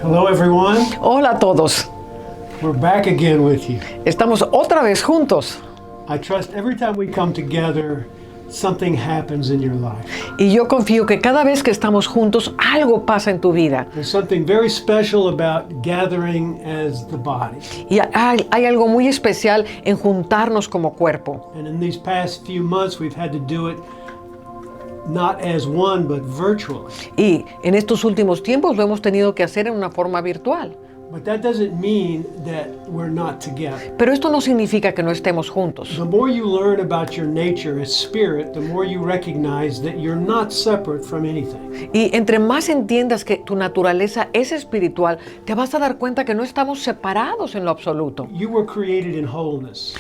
Hello everyone. Hola a todos. We're back again with you. Estamos otra vez juntos. I trust every time we come together, something happens in your life. Y yo confío que cada vez que estamos juntos, algo pasa en tu vida. There's something very special about gathering as the body. Y hay algo muy especial en juntarnos como cuerpo. And in these past few months, we've had to do it not as one, but virtually. Y en estos últimos tiempos lo hemos tenido que hacer en una forma virtual. But that doesn't mean that we're not together. Pero esto no significa que no estemos juntos. The more you learn about your nature as spirit, the more you recognize that you're not separate from anything. Y entre más entiendas que tu naturaleza es espiritual, te vas a dar cuenta que no estamos separados en lo absoluto. You were created in wholeness.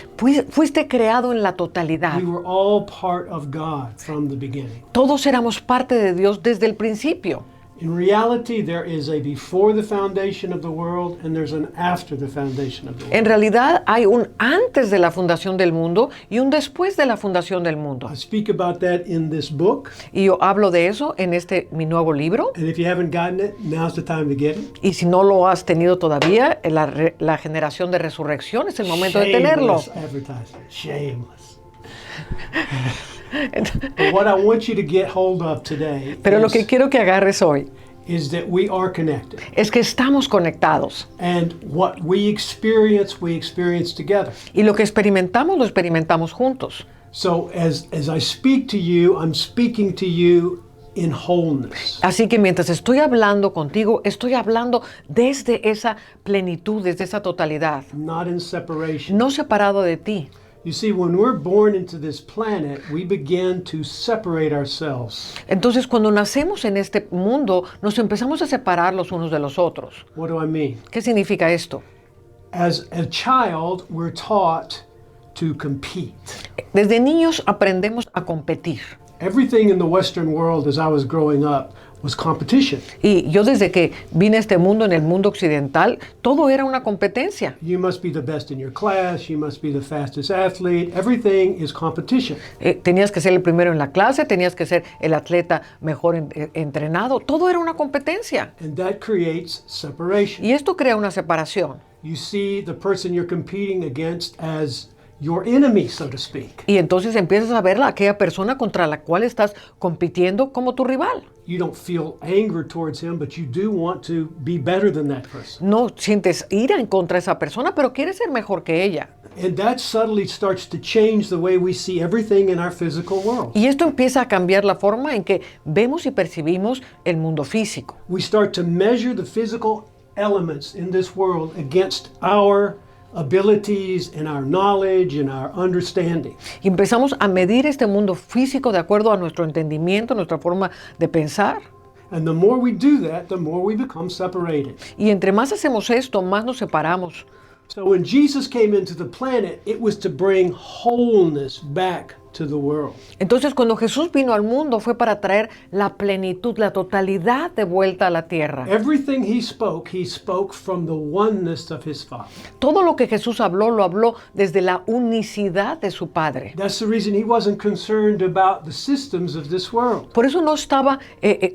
Fuiste creado en la totalidad. We were all part of God from the beginning. Todos éramos parte de Dios desde el principio. In reality, there is a before the foundation of the world and there's an after the foundation of the world. En realidad hay un antes de la fundación del mundo y un después de la fundación del mundo. I speak about that in this book. Y yo hablo de eso en mi nuevo libro. And if you haven't gotten it, now's the time to get it. Y si no lo has tenido todavía, la generación de resurrección es el momento de tenerlo. Shameless advertising. Shameless. But what I want you to get hold of today Pero lo que quiero que agarres hoy is that we are connected. es que estamos conectados. And what we experience together. Y lo que experimentamos, lo experimentamos juntos. So as I speak to you, I'm speaking to you in wholeness. Así que mientras estoy hablando contigo, estoy hablando desde esa plenitud, desde esa totalidad. Not in separation. No separado de ti. You see, when we're born into this planet, we begin to separate ourselves. Entonces, cuando nacemos en este mundo, nos empezamos a separar los unos de los otros. What do I mean? ¿Qué significa esto? As a child, we're taught to compete. Desde niños aprendemos a competir. Everything in the Western world as I was growing up was competition. Y yo desde que vine a este mundo, en el mundo occidental, todo era una competencia. You must be the best in your class, you must be the fastest athlete, everything is competition. Tenías que ser el primero en la clase, tenías que ser el atleta mejor entrenado, todo era una competencia. And that creates separation. Y esto crea una separación. You see the person you're competing against as your enemy, so to speak. Y entonces empiezas a ver a aquella persona contra la cual estás compitiendo como tu rival. You don't feel anger towards him, but you do want to be better than that person. No sientes ira en contra de esa persona, pero quieres ser mejor que ella. And that subtly starts to change the way we see everything in our physical world. Y esto empieza a cambiar la forma en que vemos y percibimos el mundo físico. We start to measure the physical elements in this world against our abilities and our knowledge and our understanding. Y empezamos a medir este mundo físico de acuerdo a nuestro entendimiento, nuestra forma de pensar. And the more we do that, the more we become separated. Y entre más hacemos esto, más nos separamos. So when Jesus came into the planet, it was to bring wholeness back to the world. Entonces, cuando Jesús vino al mundo fue para traer la plenitud, la totalidad de vuelta a la tierra. Everything he spoke from the oneness of his Father. Todo lo que Jesús habló, lo habló desde la unicidad de su Padre. That's the reason he wasn't concerned about the systems of this world. Por eso no estaba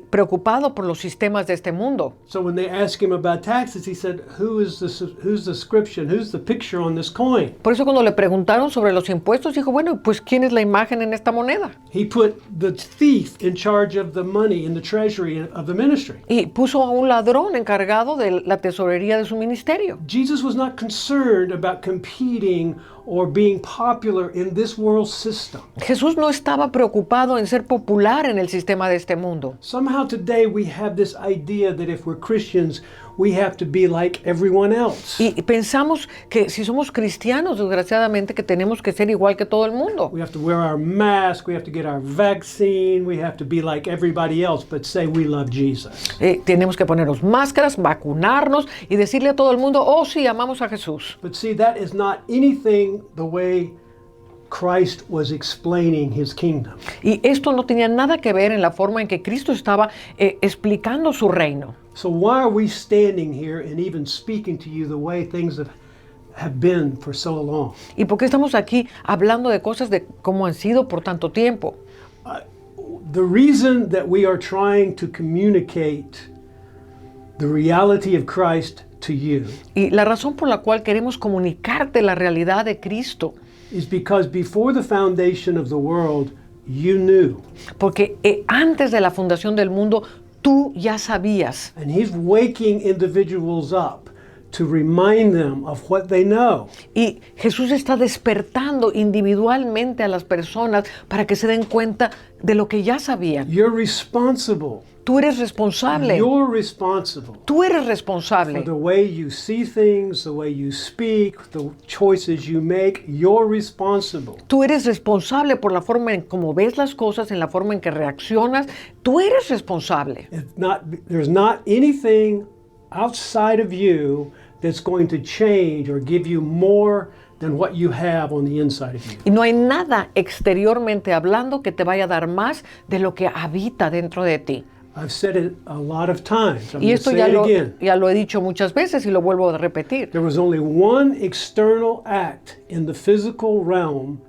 preocupado por los sistemas de este mundo. So when they asked him about taxes, he said, who's the inscription, who's the picture on this coin? Por eso cuando le preguntaron sobre los impuestos, dijo, bueno, pues ¿quién es la imagen en esta moneda? He put the thief in charge of the money in the treasury of the ministry. Y puso a un ladrón encargado de la tesorería de su ministerio. Jesus was not concerned about competing or being popular in this world system. Jesús no estaba preocupado en ser popular en el sistema de este mundo. Somehow today we have this idea that if we're Christians, we have to be like everyone else. Y pensamos que si somos cristianos, desgraciadamente, que tenemos que ser igual que todo el mundo. We have to wear our mask, we have to get our vaccine, we have to be like everybody else, but say we love Jesus. Tenemos que ponernos máscaras, vacunarnos y decirle a todo el mundo, oh sí, amamos a Jesús. But see, that is not anything the way Christ was explaining his kingdom. Y esto no tenía nada que ver en la forma en que Cristo estaba explicando su reino. So why are we standing here and even speaking to you the way things have been for so long? ¿Y por qué estamos aquí hablando de cosas de cómo han sido por tanto tiempo? The reason that we are trying to communicate the reality of Christ to you Y la razón por la cual queremos comunicarte la realidad de Cristo, is because before the foundation of the world, you knew. porque antes de la fundación del mundo, tú ya sabías. And He's waking individuals up to remind them of what they know. Y Jesús está despertando individualmente a las personas para que se den cuenta de lo que ya sabían. You're responsible. Tú eres responsable. You're responsible Tú eres for responsable. the way you see things, the way you speak, the choices you make. You're responsible. Tú eres responsable por la forma en cómo ves las cosas, en la forma en que reaccionas. Tú eres responsable. There's not anything outside of you that's going to change or give you more than what you have on the inside of you. Y no hay nada exteriormente hablando que te vaya a dar más de lo que habita dentro de ti. I've said it a lot of times. I'm Y going to esto say it again. ya lo he dicho muchas veces y lo vuelvo a repetir. There was only one external act in the physical realm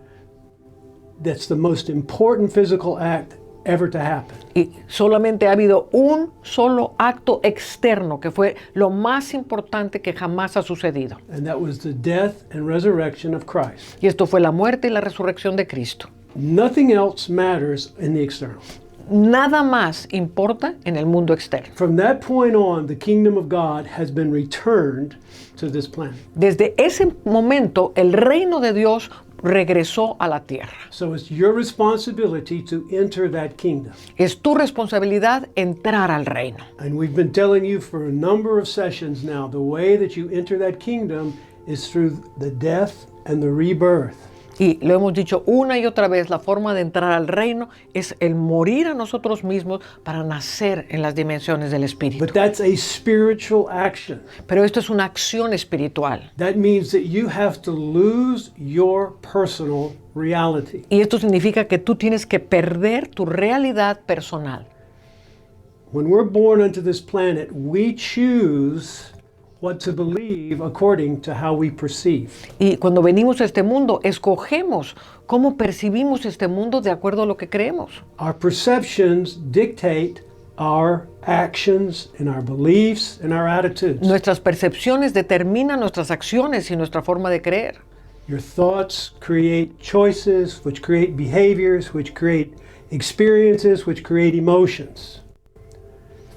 that's the most important physical act ever to happen. Y solamente ha habido un solo acto externo que fue lo más importante que jamás ha sucedido. And that was the death and resurrection of Christ. Y esto fue la muerte y la resurrección de Cristo. Nothing else matters in the external. Nada más importa en el mundo externo. From that point on, the kingdom of God has been returned to this planet. Desde ese momento, el reino de Dios regresó a la tierra. So it's your responsibility to enter that kingdom. Es tu responsabilidad entrar al reino. And we've been telling you for a number of sessions now, the way that you enter that kingdom is through the death and the rebirth. Y lo hemos dicho una y otra vez, la forma de entrar al reino es el morir a nosotros mismos para nacer en las dimensiones del Espíritu. But that's a spiritual action. Pero esto es una acción espiritual. That means that you have to lose your personal reality. Y esto significa que tú tienes que perder tu realidad personal. When we're born onto this planet, we choose what to believe according to how we perceive. Y cuando venimos a este mundo, escogemos cómo percibimos este mundo de acuerdo a lo que creemos. Our perceptions dictate our actions and our beliefs and our attitudes. Nuestras percepciones determinan nuestras acciones y nuestra forma de creer. Your thoughts create choices, which create behaviors, which create experiences, which create emotions.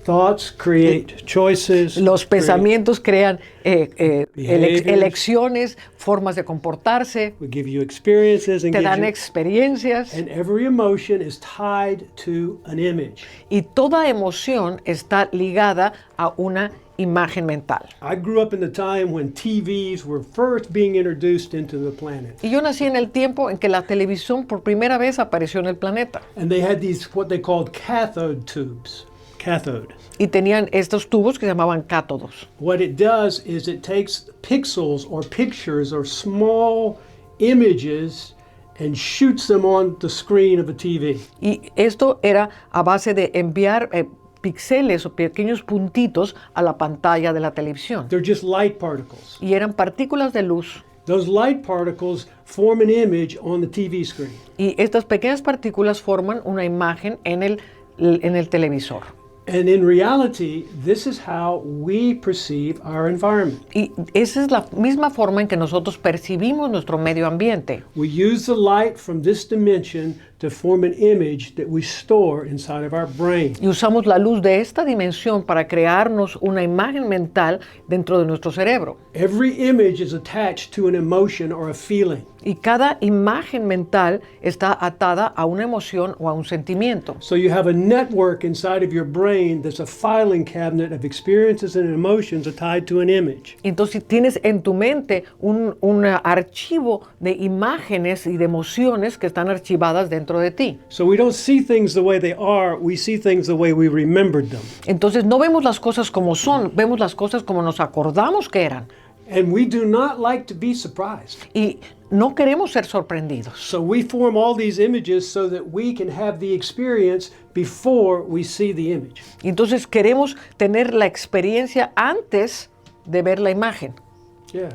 Thoughts create choices. Los pensamientos crean Behaviors. elecciones, formas de comportarse, We give you experiences and te give dan you, experiencias and every emotion is tied to an image. y toda emoción está ligada a una imagen mental. I grew up in the time when TVs were first being introduced into the planet. Y yo nací en el tiempo en que la televisión por primera vez apareció en el planeta. And they had these, what they called cathode tubes. Cathode. Y tenían estos tubos que se llamaban cátodos. What it does is it takes pixels or pictures or small images and shoots them on the screen of a TV. Y esto era a base de enviar píxeles o pequeños puntitos a la pantalla de la televisión. They're just light particles. Y eran partículas de luz. Those light particles form an image on the TV screen. Y estas pequeñas partículas forman una imagen en el televisor. And in reality, this is how we perceive our environment. Y esa es la misma forma en que nosotros percibimos nuestro medio ambiente. We use the light from this dimension to form an image that we store inside of our brain. Y usamos la luz de esta dimensión para crearnos una imagen mental dentro de nuestro cerebro. Every image is attached to an emotion or a feeling. Y cada imagen mental está atada a una emoción o a un sentimiento. So you have a network inside of your brain that's a filing cabinet of experiences and emotions tied to an image. Entonces tienes en tu mente un archivo de imágenes y de emociones que están archivadas dentro de ti. So we don't see things the way they are, we see things the way we remembered them. Entonces no vemos las cosas como son, vemos las cosas como nos acordamos que eran. And we do not like to be surprised. Y no queremos ser sorprendidos. So we form all these images so that we can have the experience before we see the image. Y entonces queremos tener la experiencia antes de ver la imagen. Yeah.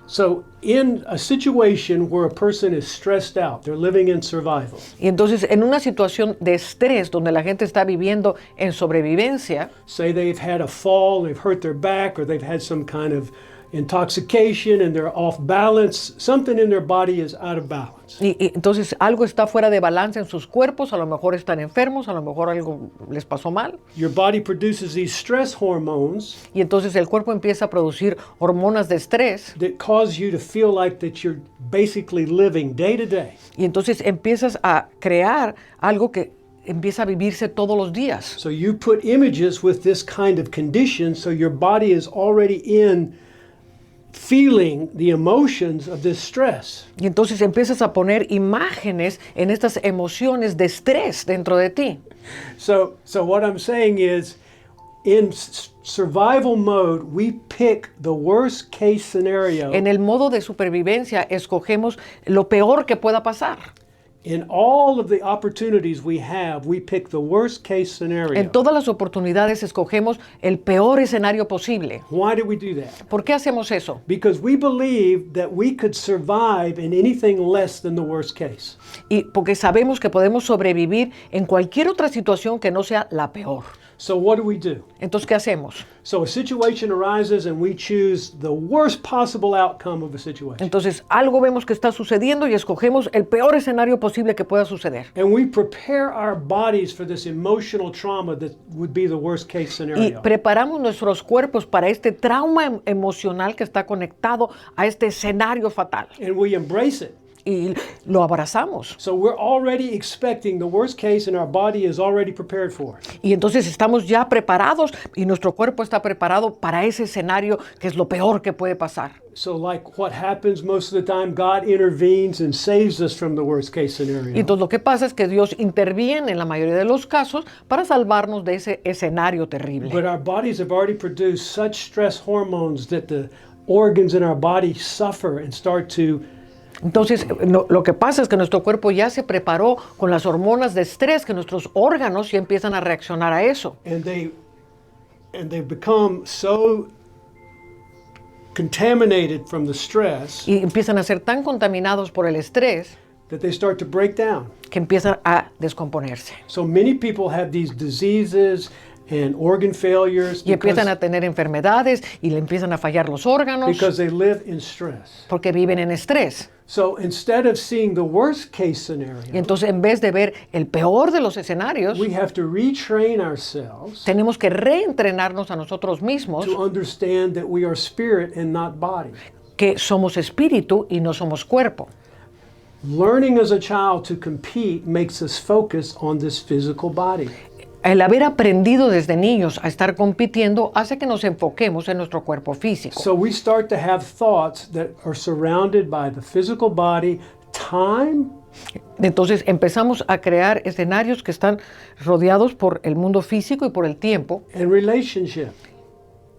So in a situation where a person is stressed out, they're living in survival. Y entonces, en una situación de estrés donde la gente está viviendo en sobrevivencia, Say they've had a fall, they've hurt their back, or they've had some kind of intoxication and they're off balance. Something in their body is out of balance. y entonces algo está fuera de balance en sus cuerpos, a lo mejor están enfermos, a lo mejor algo les pasó mal, Your body produces these stress hormones y entonces el cuerpo empieza a producir hormonas de estrés, that cause you to feel like that you're basically living day to day. y entonces empiezas a crear algo que empieza a vivirse todos los días. So you put images with this kind of condition, so your body is already in feeling the emotions of this stress. Y entonces empiezas a poner imágenes en estas emociones de estrés dentro de ti. So what I'm saying is, in survival mode, we pick the worst case scenario. En el modo de supervivencia escogemos lo peor que pueda pasar. In all of the opportunities we have, we pick the worst case scenario. En todas las oportunidades escogemos el peor escenario posible. Why do we do that? ¿Por qué hacemos eso? Because we believe that we could survive in anything less than the worst case. Y porque sabemos que podemos sobrevivir en cualquier otra situación que no sea la peor. So what do we do? Entonces, ¿qué hacemos? So a situation arises and we choose the worst possible outcome of a situation. Entonces, algo vemos que está sucediendo y escogemos el peor escenario posible que pueda suceder. And we prepare our bodies for this emotional trauma that would be the worst case Y scenario. preparamos nuestros cuerpos para este trauma emocional que está conectado a este escenario fatal. And we embrace it. Y lo abrazamos. So we're already expecting the worst case and our body is already prepared for it. Y entonces estamos ya preparados y nuestro cuerpo está preparado para ese escenario que es lo peor que puede pasar. So like what happens most of the time, God intervenes and saves us from the worst case Y scenario. entonces lo que pasa es que Dios interviene en la mayoría de los casos para salvarnos de ese escenario terrible. But our bodies have already produced such stress hormones that the organs in our body suffer and start to Entonces, lo que pasa es que nuestro cuerpo ya se preparó con las hormonas de estrés, que nuestros órganos ya empiezan a reaccionar a eso. and they become so contaminated from the stress Y empiezan a ser tan contaminados por el estrés that they start to break down. que empiezan a descomponerse. So many people have these diseases and organ failures Y empiezan because, a tener enfermedades y le empiezan a fallar los órganos because they live in stress. porque viven en estrés. So instead of seeing the worst case Y scenario, entonces, en vez de ver el peor de los escenarios, we have to retrain ourselves tenemos que reentrenarnos a nosotros mismos to understand that we are spirit and not body. que somos espíritu y no somos cuerpo. Learning as a child to compete makes us focus on this physical body. El haber aprendido desde niños a estar compitiendo hace que nos enfoquemos en nuestro cuerpo físico. So we start to have thoughts that are surrounded by the physical body, time, Entonces empezamos a crear escenarios que están rodeados por el mundo físico y por el tiempo and relationship.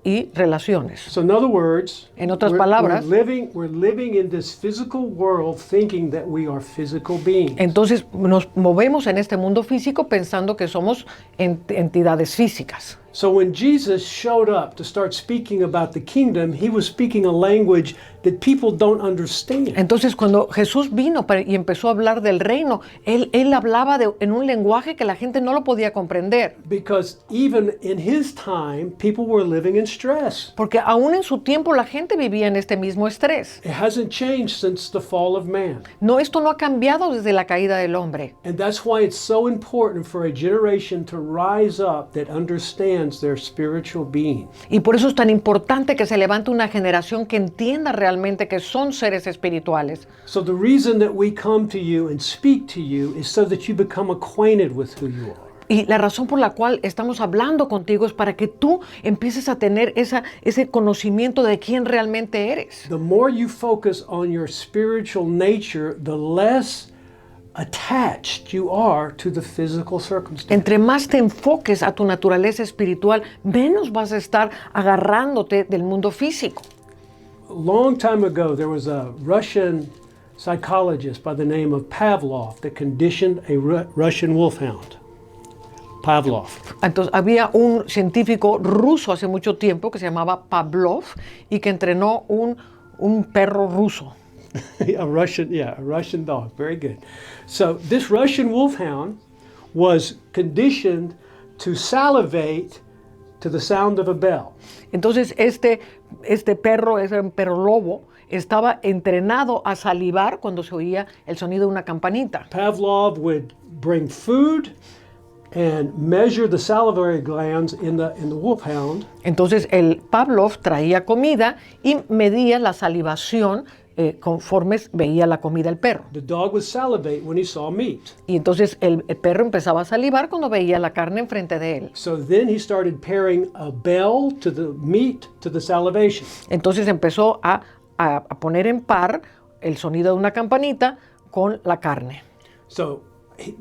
y relaciones. So in other words, En otras palabras, we're living in this physical world thinking that we are physical beings. entonces nos movemos en este mundo físico pensando que somos entidades físicas. So when Jesus showed up to start speaking about the kingdom, he was speaking a language that people don't understand. Entonces cuando Jesús vino y empezó a hablar del reino, él hablaba en un lenguaje que la gente no lo podía comprender. Because even in his time, people were living in stress. Porque aún en su tiempo la gente vivía en este mismo estrés. It hasn't changed since the fall of man. No, esto no ha cambiado desde la caída del hombre. And that's why it's so important for a generation to rise up that understands their spiritual being. Y por eso es tan importante que se levante una generación que entienda realmente que son seres espirituales. So the reason that we come to you and speak to you is so that you become acquainted with who you are. Y la razón por la cual estamos hablando contigo es para que tú empieces a tener ese conocimiento de quién realmente eres. The more you focus on your spiritual nature, the less attached you are to the physical circumstance. Entre más te enfoques a tu naturaleza espiritual, menos vas a estar agarrándote del mundo físico. A long time ago, there was a Russian psychologist by the name of Pavlov that conditioned a Russian wolfhound. Pavlov. Entonces, había un científico ruso hace mucho tiempo que se llamaba Pavlov y que entrenó un un perro ruso. A Russian dog. Very good. So this Russian wolfhound was conditioned to salivate to the sound of a bell. Entonces este perro, ese perro lobo, estaba entrenado a salivar cuando se oía el sonido de una campanita. Pavlov would bring food and measure the salivary glands in the wolfhound. Entonces el Pavlov traía comida y medía la salivación conforme veía la comida el perro. The dog would salivate when he saw meat. Y entonces el perro empezaba a salivar cuando veía la carne enfrente de él. So then he started pairing a bell to the meat to the salivation. Entonces empezó a poner en par el sonido de una campanita con la carne. So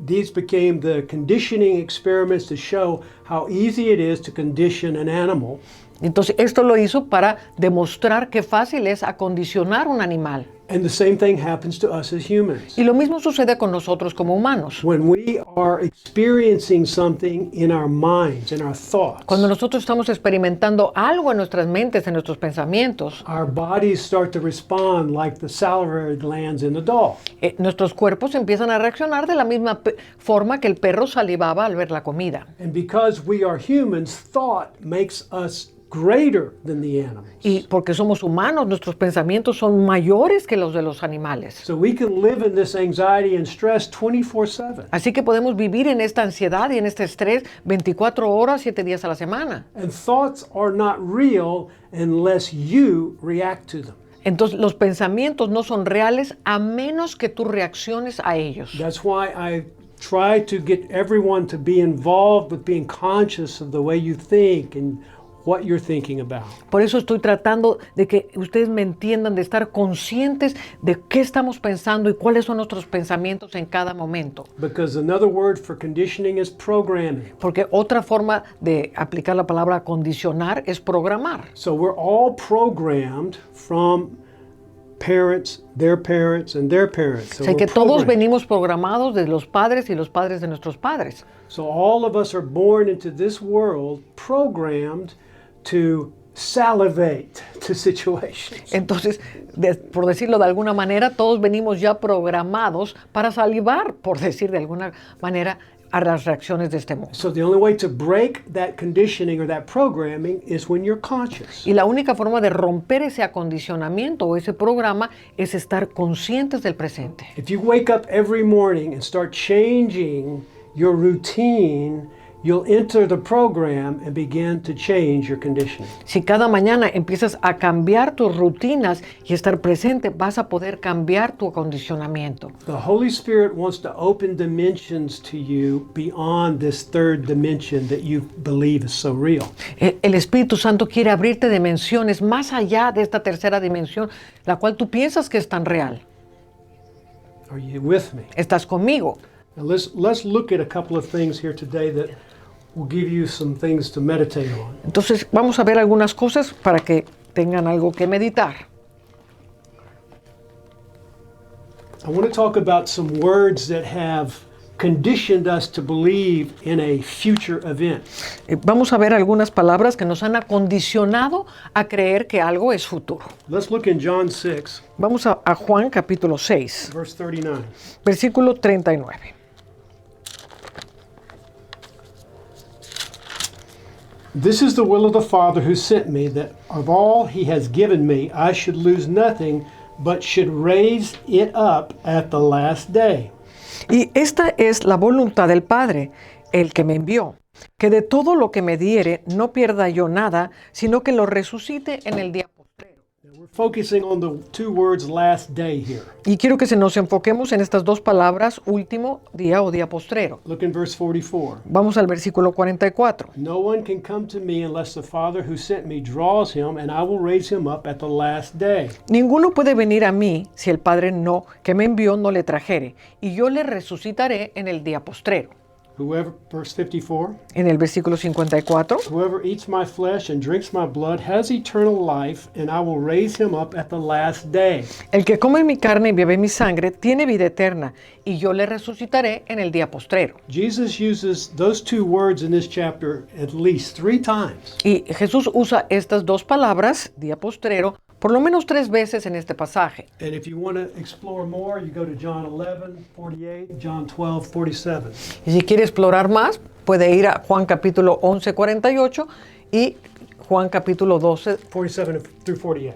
these became the conditioning experiments to show how easy it is to condition an animal. Entonces esto lo hizo para demostrar qué fácil es acondicionar un animal. And the same thing happens to us as humans. Y lo mismo sucede con nosotros como humanos. When we are experiencing something in our minds, in our thoughts, Cuando nosotros estamos experimentando algo en nuestras mentes, en nuestros pensamientos, our bodies start to respond like the salivary glands in the dog. Nuestros cuerpos empiezan a reaccionar de la misma forma que el perro salivaba al ver la comida. And because we are humans, thought makes us greater than the animals. Y porque somos humanos, nuestros pensamientos son mayores que los de los animales. So we can live in this anxiety and stress 24/7. Así que podemos vivir en esta ansiedad y en este estrés 24 horas, 7 días a la semana. And thoughts are not real unless you react to them. Entonces los pensamientos no son reales a menos que tú reacciones a ellos. That's why I try to get everyone to be involved with being conscious of the way you think and what you're thinking about. Por eso estoy tratando de que ustedes me entiendan, de estar conscientes de qué estamos pensando y cuáles son nuestros pensamientos en cada momento. Because another word for conditioning is programming. Porque otra forma de aplicar la palabra condicionar es programar. So we're all programmed from parents, and their parents. So O sea que we're todos programmed. venimos programados de los padres y los padres de nuestros padres. So all of us are born into this world programmed to salivate to situations. Entonces, por decirlo de alguna manera, todos venimos ya programados para salivar, por decir de alguna manera, a las reacciones de este mundo. So the only way to break that conditioning or that programming is when you're conscious. Y la única forma de romper ese acondicionamiento o ese programa es estar conscientes del presente. If you wake up every morning and start changing your routine, you'll enter the program and begin to change your conditioning. Si cada mañana empiezas a cambiar tus rutinas y estar presente, vas a poder cambiar tu acondicionamiento. The Holy Spirit wants to open dimensions to you beyond this third dimension that you believe is so real. El Espíritu Santo quiere abrirte dimensiones más allá de esta tercera dimensión, la cual tú piensas que es tan real. Are you with me? ¿Estás conmigo? Now let's look at a couple of things here today that will give you some things to meditate on. Entonces vamos a ver algunas cosas para que tengan algo que meditar. I want to talk about some words that have conditioned us to believe in a future event. Vamos a ver algunas palabras que nos han acondicionado a creer que algo es futuro. Let's look in John 6, Vamos a Juan capítulo 6, verse 39. versículo 39. This is the will of the Father who sent me, that of all he has given me, I should lose nothing, but should raise it up at the last day. Y esta es la voluntad del Padre, el que me envió, que de todo lo que me diere no pierda yo nada, sino que lo resucite en el día postrero. Now we're focusing on the two words last day here. Y quiero que nos enfoquemos en estas dos palabras, último día o día postrero. Look in verse 44. Vamos al versículo 44. No one can come to me unless the Father who sent me draws him, and I will raise him up at the last day. Ninguno puede venir a mí si el Padre que me envió no le trajere, y yo le resucitaré en el día postrero. Whoever, verse 54, En el versículo 54, whoever eats my flesh and drinks my blood has eternal life, and I will raise him up at the last day. el que come mi carne y bebe mi sangre tiene vida eterna, y yo le resucitaré en el día postrero. Jesus uses those two words in this chapter at least 3 times. Y Jesús usa estas dos palabras, día postrero, por lo menos 3 veces en este pasaje. And if you want to explore more, you go to John 11:48, John 12:47. Y si quiere explorar más, puede ir a Juan capítulo 11, 48 y Juan capítulo 12, 47 through 48.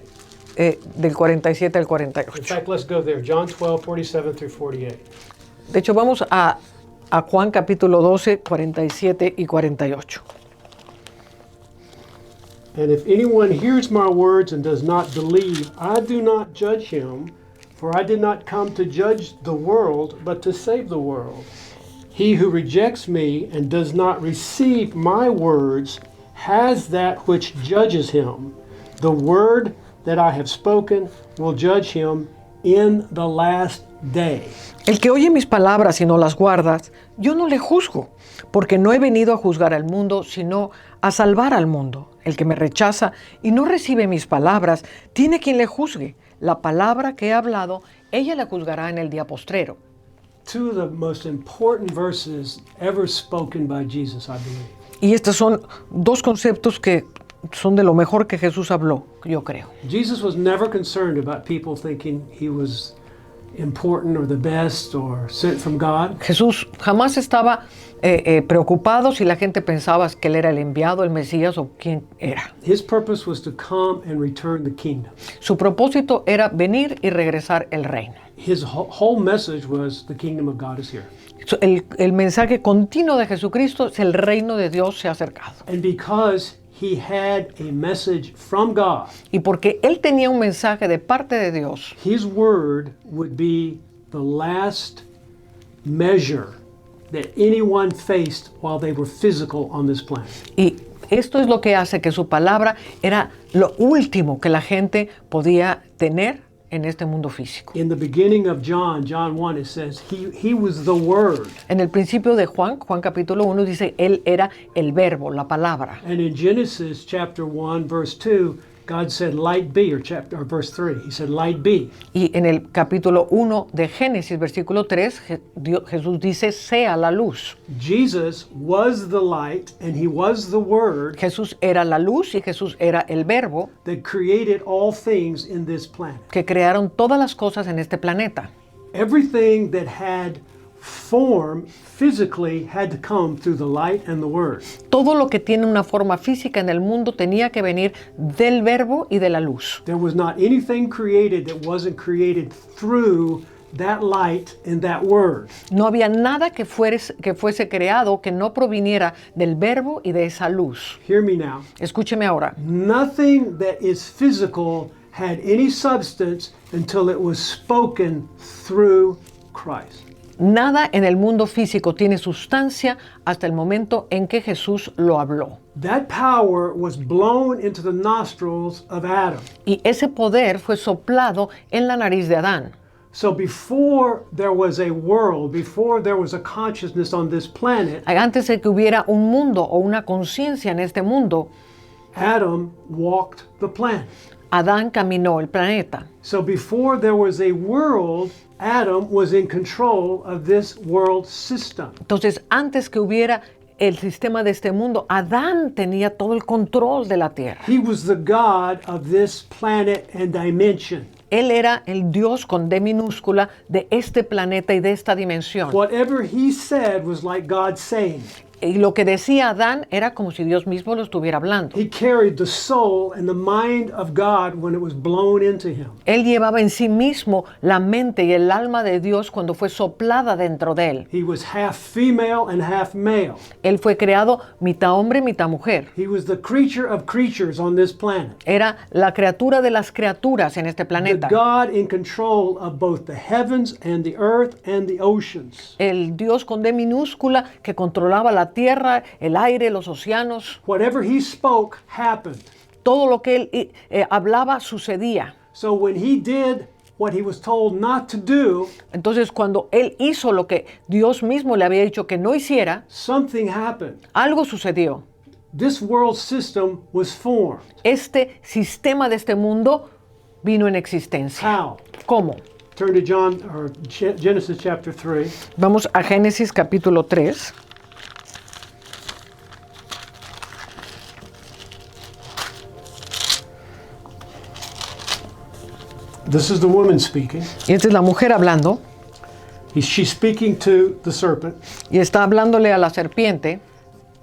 del 47 al In 48. fact, let's go there. John 12:47 through 48. De hecho, vamos a Juan capítulo 12, 47 y 48. And if anyone hears my words and does not believe, I do not judge him, for I did not come to judge the world, but to save the world. He who rejects me and does not receive my words has that which judges him. The word that I have spoken will judge him in the last day. El que oye mis palabras y no las guardas, yo no le juzgo, porque no he venido a juzgar al mundo, sino a salvar al mundo. El que me rechaza y no recibe mis palabras, tiene quien le juzgue. La palabra que he hablado, ella la juzgará en el día postrero. Two of the most important verses ever spoken by Jesus, I believe. Y estos son 2 conceptos que son de lo mejor que Jesús habló, yo creo. Jesus was never concerned about people thinking he was important or the best or sent from God. Jesús jamás estaba preocupado si la gente pensaba que él era el enviado, el Mesías o quién era. His purpose was to come and return the kingdom. Su propósito era venir y regresar el reino. His whole message was the kingdom of God is here. El mensaje continuo de Jesucristo es el reino de Dios se ha acercado. And because he had a message from God, Y porque él tenía un mensaje de parte de Dios, his word would be the last measure that anyone faced while they were physical on this planet. y esto es lo que hace que su palabra era lo último que la gente podía tener en este mundo físico. In the beginning of John 1, it says he was the word. En el principio de Juan capítulo 1 dice, él era el verbo, la palabra. And in Genesis chapter 1, verse 2, God said, light be, or verse 3, he said, light be. Y en el capítulo 1 de Génesis, versículo 3, Jesús dice, sea la luz. Jesus was the light and he was the word Jesús era la luz y Jesús era el verbo that created all things in this planet. que crearon todas las cosas en este planeta. Everything that had form physically had to come through the light and the word. Todo lo que tiene una forma física en el mundo tenía que venir del verbo y de la luz. There was not anything created that wasn't created through that light and that word. No había nada que fuese creado que no proviniera del verbo y de esa luz. Hear me now. Escúcheme ahora. Nothing that is physical had any substance until it was spoken through Christ. Nada en el mundo físico tiene sustancia hasta el momento en que Jesús lo habló. That power was blown into the nostrils of Adam. Y ese poder fue soplado en la nariz de Adán. So before there was a world, before there was a consciousness on this planet, Antes de que hubiera un mundo o una conciencia en este mundo, Adam walked the planet. Adán caminó el planeta. So before there was a world, Adam was in control of this world system. Entonces, antes que hubiera el sistema de este mundo, Adán tenía todo el control de la tierra. He was the God of this planet and dimension. Él era el Dios con D minúscula de este planeta y de esta dimensión. Whatever he said was like God saying. Y lo que decía Adán era como si Dios mismo lo estuviera hablando. He carried the soul and the mind of God when it was blown into him. Él llevaba en sí mismo la mente y el alma de Dios cuando fue soplada dentro de él. He was half female and half male. Él fue creado mitad hombre, mitad mujer. He was the creature of creatures on this planet. Era la criatura de las criaturas en este The planeta. God in control of both the heavens and the earth and the oceans. El Dios con D minúscula que controlaba la tierra, el aire, los océanos. Whatever he spoke happened. Todo lo que él hablaba sucedía. So when he did what he was told not to do, Entonces, cuando él hizo lo que Dios mismo le había dicho que no hiciera, something happened. algo sucedió. This world system was formed. Este sistema de este mundo vino en existencia. How? ¿Cómo? Turn to Genesis chapter 3. Vamos a Génesis capítulo 3. This is the woman speaking. Y esta es la mujer hablando She's speaking to the serpent. y está hablándole a la serpiente,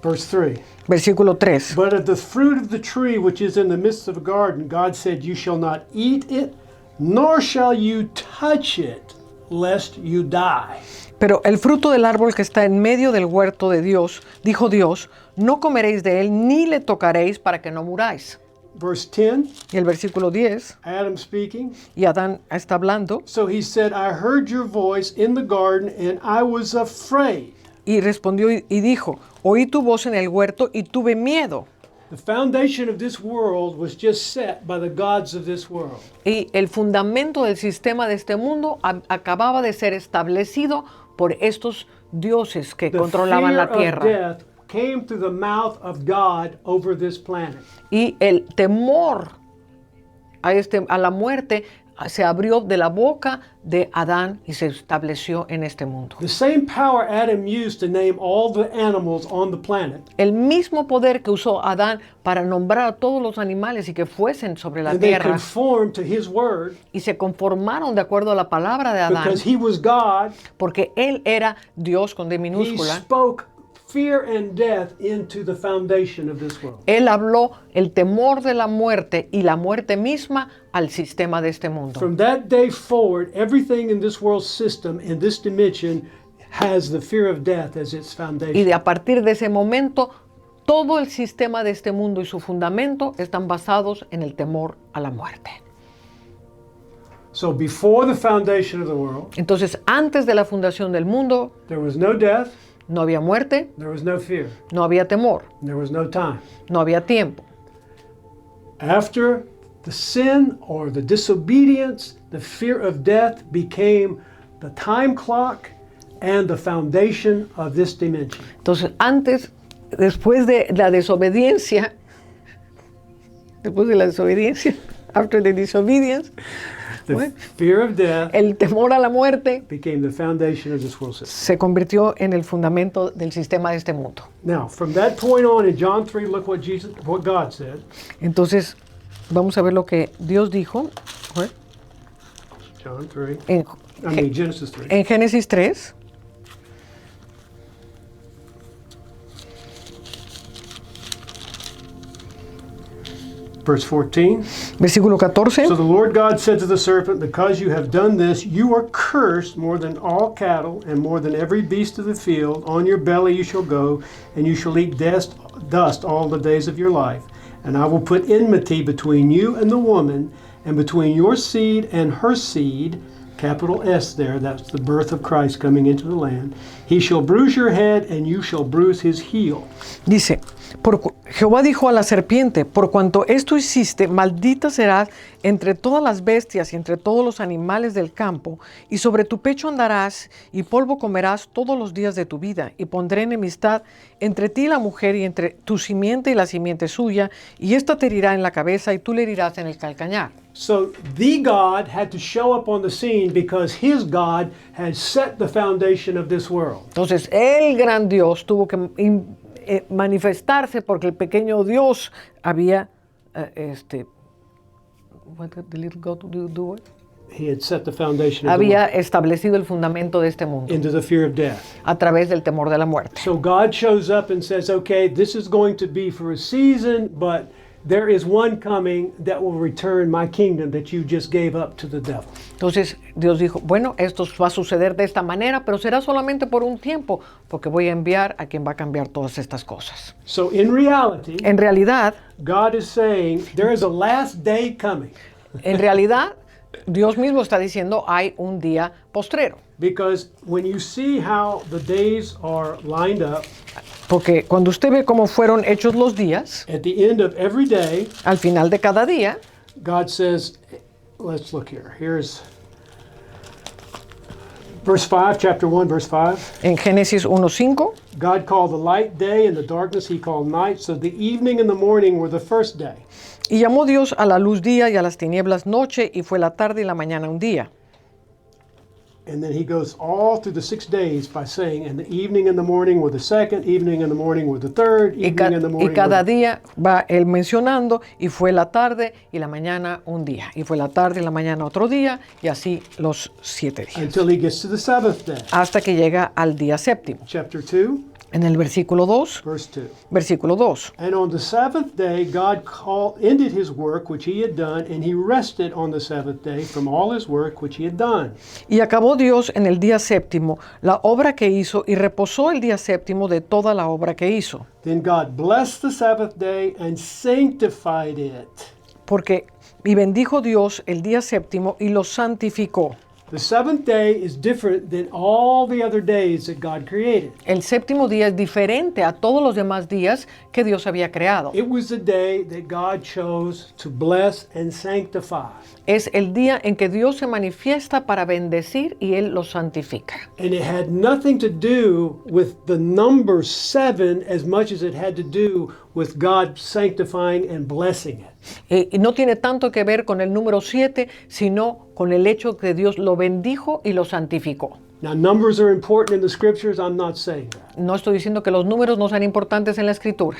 Verse 3. versículo 3. But of the fruit of the tree which is in the midst of the garden, God said, You shall not eat it, nor shall you touch it, lest you die. Pero el fruto del árbol que está en medio del huerto de Dios, dijo Dios, no comeréis de él ni le tocaréis para que no muráis. Verse 10, Y el versículo 10, Adam speaking. y Adán está hablando, So he said, I heard your voice in the garden, and I was afraid. y respondió y dijo, oí tu voz en el huerto y tuve miedo. The foundation of this world was just set by the gods of this world. Y el fundamento del sistema de este mundo acababa de ser establecido por estos dioses que The controlaban fear la of tierra. death came through the mouth of God over this planet. Y el temor a la muerte se abrió de la boca de Adán y se estableció en este mundo. The same power Adam used to name all the animals on the planet, El mismo poder que usó Adán para nombrar a todos los animales y que fuesen sobre la and they tierra conformed to his word y se conformaron de acuerdo a la palabra de Adán, because he was God. porque él era Dios con D He minúscula. spoke fear and death into the foundation of this world. Él habló el temor de la muerte y la muerte misma al sistema de este mundo. From that day forward, everything in this world system, in this dimension, has the fear of death as its Y foundation. a partir de ese momento, todo el sistema de este mundo y su fundamento están basados en el temor a la muerte. So before the foundation of the world, Entonces, antes de la fundación del mundo, there was no death, no había muerte, there was no fear, no había temor, there was no time. no había tiempo. After the sin or the disobedience, the fear of death became the time clock and the foundation of this dimension. Entonces, después de la desobediencia, after the disobedience, The What? fear of death el temor a la muerte became the foundation of this world system. se convirtió en el fundamento del sistema de este mundo. Now, from that point on in John 3, look what God said. Entonces, vamos a ver lo que Dios dijo John 3. en, Genesis 3. en Génesis 3. Verse 14. Versículo 14. So the Lord God said to the serpent, Because you have done this, you are cursed more than all cattle and more than every beast of the field. On your belly you shall go, and you shall eat dust all the days of your life. And I will put enmity between you and the woman, and between your seed and her seed, capital S there, that's the birth of Christ coming into the land. He shall bruise your head, and you shall bruise his heel. Dice, Jehová dijo a la serpiente, por cuanto esto hiciste, maldita serás entre todas las bestias y entre todos los animales del campo, y sobre tu pecho andarás, y polvo comerás todos los días de tu vida, y pondré enemistad entre ti y la mujer, y entre tu simiente y la simiente suya, y ésta te herirá en la cabeza, y tú le herirás en el calcañar. So the God had to show up on the scene because his God had set the foundation of this world. Entonces, el gran Dios tuvo que manifestarse porque el pequeño Dios había, what did the little God do? He had set the foundation of the Había world establecido el fundamento de este mundo into the fear of death. a través del temor de la muerte. So God shows up and says, okay, this is going to be for a season, but there is one coming that will return my kingdom that you just gave up to the devil. Entonces Dios dijo, bueno, esto va a suceder de esta manera, pero será solamente por un tiempo, porque voy a enviar a quien va a cambiar todas estas cosas. So in reality, En realidad, God is saying there is a last day coming. Dios mismo está diciendo, hay un día postrero. Because when you see how the days are lined up, Porque cuando usted ve cómo fueron hechos los días, at the end of every day, al final de cada día, God says, let's look here. Here's verse 5, chapter 1, verse 5. en Génesis 1:5, God called the light day, and the darkness he called night. So the evening and the morning were the first day. y llamó Dios a la luz día y a las tinieblas noche, y fue la tarde y la mañana un día. And then he goes all through the 6 days by saying, and the evening and the morning were the second, evening and the morning were the third, Y, evening and the morning cada were the... día va él mencionando, y fue la tarde y la mañana un día, y fue la tarde y la mañana otro día, y así los 7 días. Until he gets to the seventh day. Hasta que llega al día séptimo. Chapter 2, En el versículo 2, verse 2. versículo 2. And on the seventh day, God ended his work which he had done, and he rested on the seventh day from all his work which he had done. Y acabó Dios en el día séptimo la obra que hizo y reposó el día séptimo de toda la obra que hizo. Then God blessed the seventh day and sanctified it. Y bendijo Dios el día séptimo y lo santificó. The seventh day is different than all the other days that God created. El séptimo día es diferente a todos los demás días que Dios había creado. It was the day that God chose to bless and sanctify. Es el día en que Dios se manifiesta para bendecir y Él lo santifica. And it had nothing to do with the number 7 as much as it had to do with God sanctifying and blessing it. Y no tiene tanto que ver con el número 7, sino con el hecho que Dios lo bendijo y lo santificó. Now, numbers are important in the scriptures. I'm not saying that. No estoy diciendo que los números no sean importantes en la escritura.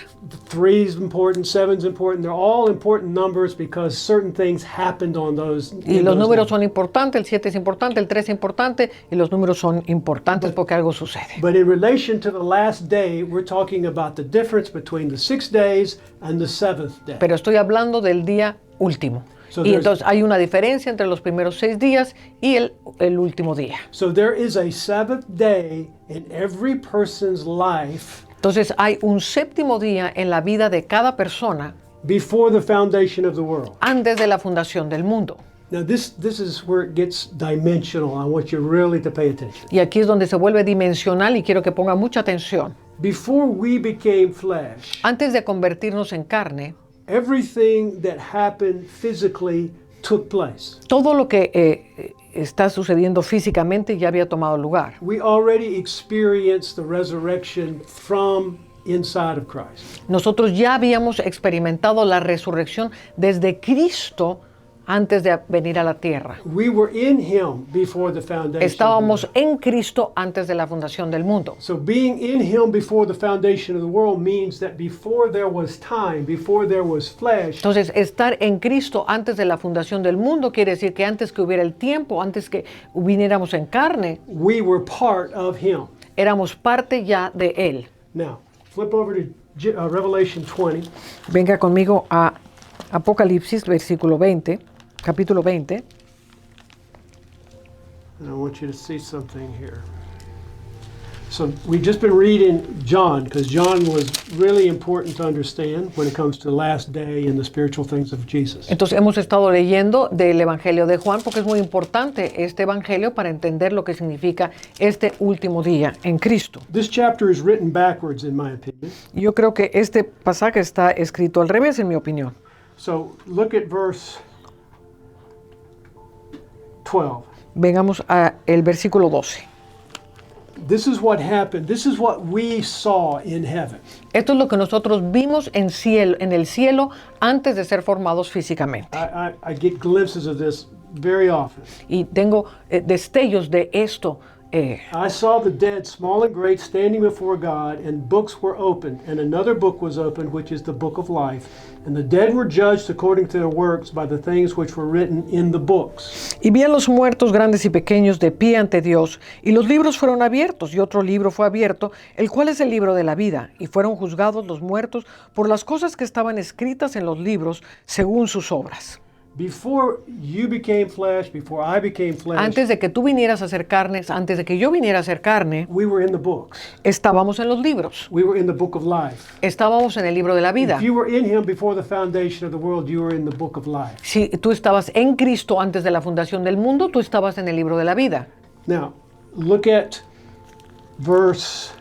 3 is important, 7 is important. They're all important numbers because certain things happened on those. Y los números son importantes, el 7 es importante, el 3 es importante, y los números son importantes porque algo sucede. But in relation to the last day, we're talking about the difference between the 6 days and the 7th day. Pero estoy hablando del día último. So Y entonces hay una diferencia entre los primeros 6 días y el último día. So there is a 7th day in every person's life Entonces hay un séptimo día en la vida de cada persona before the foundation of the world. antes de la fundación del mundo. Now this is where it gets dimensional. I want you really to pay attention. Y aquí es donde se vuelve dimensional y quiero que ponga mucha atención. Before we became flesh, Antes de convertirnos en carne, everything that happened physically took place. todo lo que está sucediendo físicamente ya había tomado lugar. We already experienced the resurrection from inside of Christ. Nosotros ya habíamos experimentado la resurrección desde Cristo antes de venir a la tierra. We were in him before the foundation. Estábamos en Cristo antes de la fundación del mundo. So being in him before the foundation of the world means that before there was time, before there was flesh, Entonces, estar en Cristo antes de la fundación del mundo quiere decir que antes que hubiera el tiempo, antes que viniéramos en carne, we were part of him. éramos parte ya de Él. Now, flip over to Revelation 20. Venga conmigo a Apocalipsis, capítulo 20. And I want you to see something here. So we've just been reading John, because John was really important to understand when it comes to the last day and the spiritual things of Jesus. Entonces hemos estado leyendo del Evangelio de Juan porque es muy importante este Evangelio para entender lo que significa este último día en Cristo. This chapter is written backwards, in my opinion. Yo creo que este pasaje está escrito al revés, en mi opinión. So look at verse 12. Vengamos a el versículo 12. This is what happened. This is what we saw in heaven. Esto es lo que nosotros vimos en el cielo antes de ser formados físicamente. I get glimpses of this very often. Y tengo destellos de esto. I saw the dead, small and great, standing before God, and books were opened, and another book was opened, which is the book of life. And the dead were judged according to their works by the things which were written in the books. Y vi a los muertos grandes y pequeños de pie ante Dios, y los libros fueron abiertos, y otro libro fue abierto, el cual es el libro de la vida, y fueron juzgados los muertos por las cosas que estaban escritas en los libros según sus obras. Before you became flesh, before I became flesh, Antes de que tú vinieras a ser carne, antes de que yo viniera a ser carne, we were in the books. estábamos en los libros, We were in the book of life. estábamos en el libro de la vida. If you were in him before the foundation of the world, you were in the book of life. Si tú estabas en Cristo antes de la fundación del mundo, tú estabas en el libro de la vida. Now, look at verse.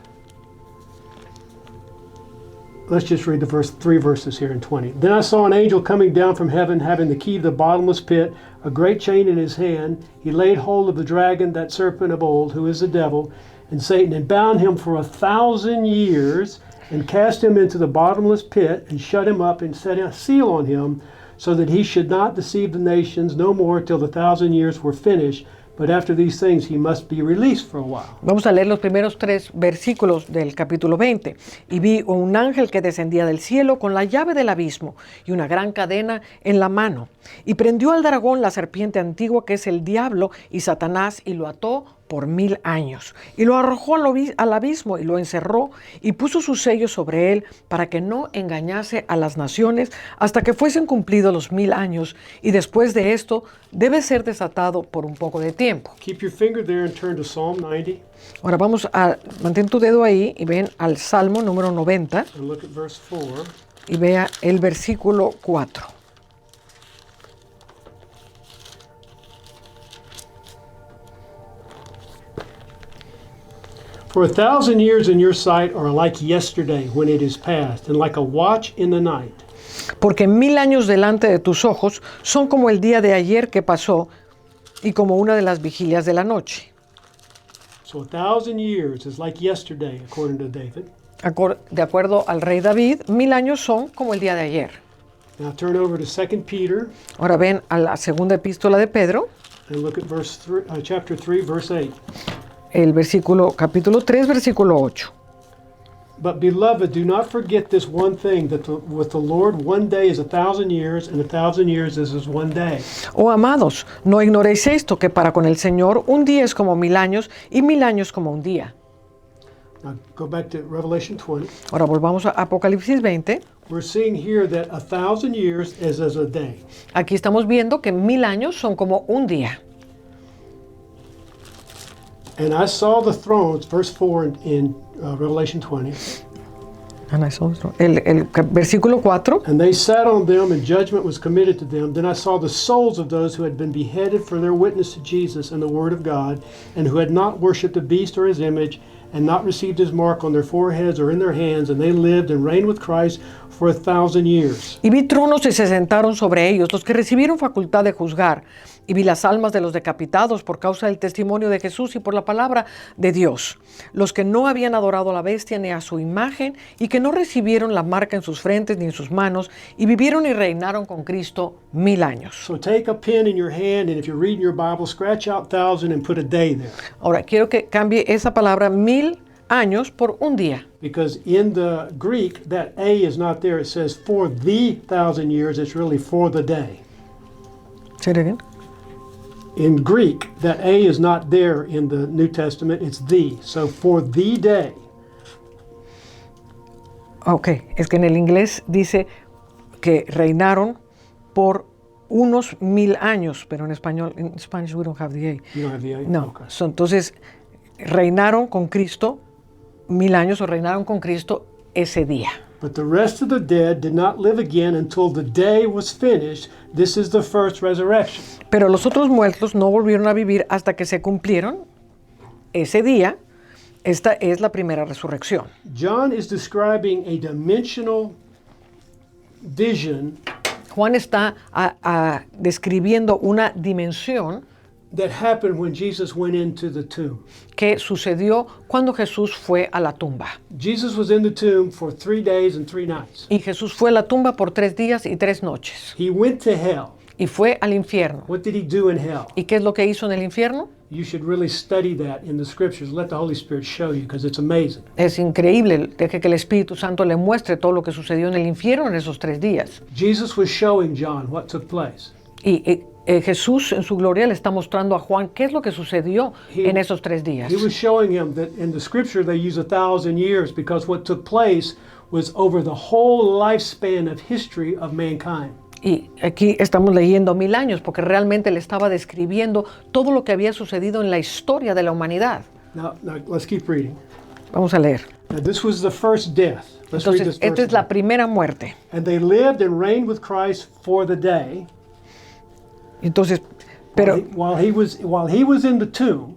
Let's just read the 3 verses here in 20. Then I saw an angel coming down from heaven, having the key to the bottomless pit, a great chain in his hand. He laid hold of the dragon, that serpent of old, who is the devil and Satan, and bound him for 1,000 years, and cast him into the bottomless pit, and shut him up, and set a seal on him, so that he should not deceive the nations no more till the 1,000 years were finished. But after these things he must be released for a while. Vamos a leer los primeros 3 versículos del capítulo 20. Y vi un ángel que descendía del cielo con la llave del abismo y una gran cadena en la mano. Y prendió al dragón, la serpiente antigua, que es el diablo y Satanás, y lo ató por 1000 años. Y lo arrojó al abismo y lo encerró y puso sus sellos sobre él para que no engañase a las naciones hasta que fuesen cumplidos los 1000 años. Y después de esto debe ser desatado por un poco de tiempo. Keep your finger there and turn to Psalm 90 Ahora mantén tu dedo ahí y ven al Salmo número 90 and look at verse 4. y vea el versículo 4. For 1,000 years in your sight are like yesterday when it is past, and like a watch in the night. Porque 1000 años delante de tus ojos son como el día de ayer que pasó y como una de las vigilias de la noche. So 1,000 years is like yesterday, according to David. De acuerdo al rey David, 1000 años son como el día de ayer. Now turn over to 2 Peter Ahora ven a la segunda epístola de Pedro, and look at chapter 3, verse 8. el capítulo 3, versículo 8. But beloved, do not forget this one thing, that with the Lord 1 day is 1,000 years, and 1,000 years is as 1 day. Oh amados, no ignoréis esto, que para con el Señor un día es como 1000 años y 1000 años como un día. Now go back to Revelation 20. Ahora volvamos a Apocalipsis 20. We're seeing here that 1,000 years is as a day. Aquí estamos viendo que 1000 años son como un día. And I saw the thrones, verse 4 in Revelation 20. Versículo 4. And they sat on them, and judgment was committed to them. Then I saw the souls of those who had been beheaded for their witness to Jesus and the word of God, and who had not worshipped the beast or his image, and not received his mark on their foreheads or in their hands, and they lived and reigned with Christ for 1,000 years. Y vi tronos y se sentaron sobre ellos los que recibieron facultad de juzgar. Y vi las almas de los decapitados por causa del testimonio de Jesús y por la palabra de Dios. Los que no habían adorado a la bestia ni a su imagen y que no recibieron la marca en sus frentes ni en sus manos y vivieron y reinaron con Cristo 1000 años. So take a pen in your hand, and if you're reading your Bible, scratch out 1,000 and put a day there. Ahora, quiero que cambie esa palabra 1000 años por un día. Because in the Greek, that A is not there. It says for the 1,000 years. It's really for the day. Say it again. In Greek, that A is not there in the New Testament. It's the. So for the day. Ok, es que en el inglés dice que reinaron por unos 1000 años, pero en español, in Spanish we don't have the A. You don't have the A? No, Okay. so, entonces reinaron con Cristo 1000 años o reinaron con Cristo ese día. But the rest of the dead did not live again until the day was finished. This is the first resurrection. Pero los otros muertos no volvieron a vivir hasta que se cumplieron ese día. Esta es la primera resurrección. John is describing a dimensional vision Juan está describiendo una dimensión that happened when Jesus went into the tomb. que sucedió cuando Jesús fue a la tumba. Jesus was in the tomb for 3 days and 3 nights. Y Jesús fue a la tumba por 3 días y 3 noches. He went to hell. Y fue al infierno. What did he do in hell? ¿Y qué es lo que hizo en el infierno? You should really study that in the scriptures. Let the Holy Spirit show you, because it's amazing. Es increíble. Deje que el Espíritu Santo le muestre todo lo que sucedió en el infierno en esos 3 días. Jesus was showing John what took place. Y Jesús en su gloria le está mostrando a Juan qué es lo que sucedió en esos 3 días. He was showing him that in the scripture they use 1,000 years because what took place was over the whole lifespan of history of mankind. Y aquí estamos leyendo 1000 años porque realmente le estaba describiendo todo lo que había sucedido en la historia de la humanidad. Now let's keep reading. Vamos a leer. Now this was the first death. Let's read Entonces, this esta verse. es la primera muerte. And they lived and reigned with Christ for the day. Entonces, pero While he was in the tomb,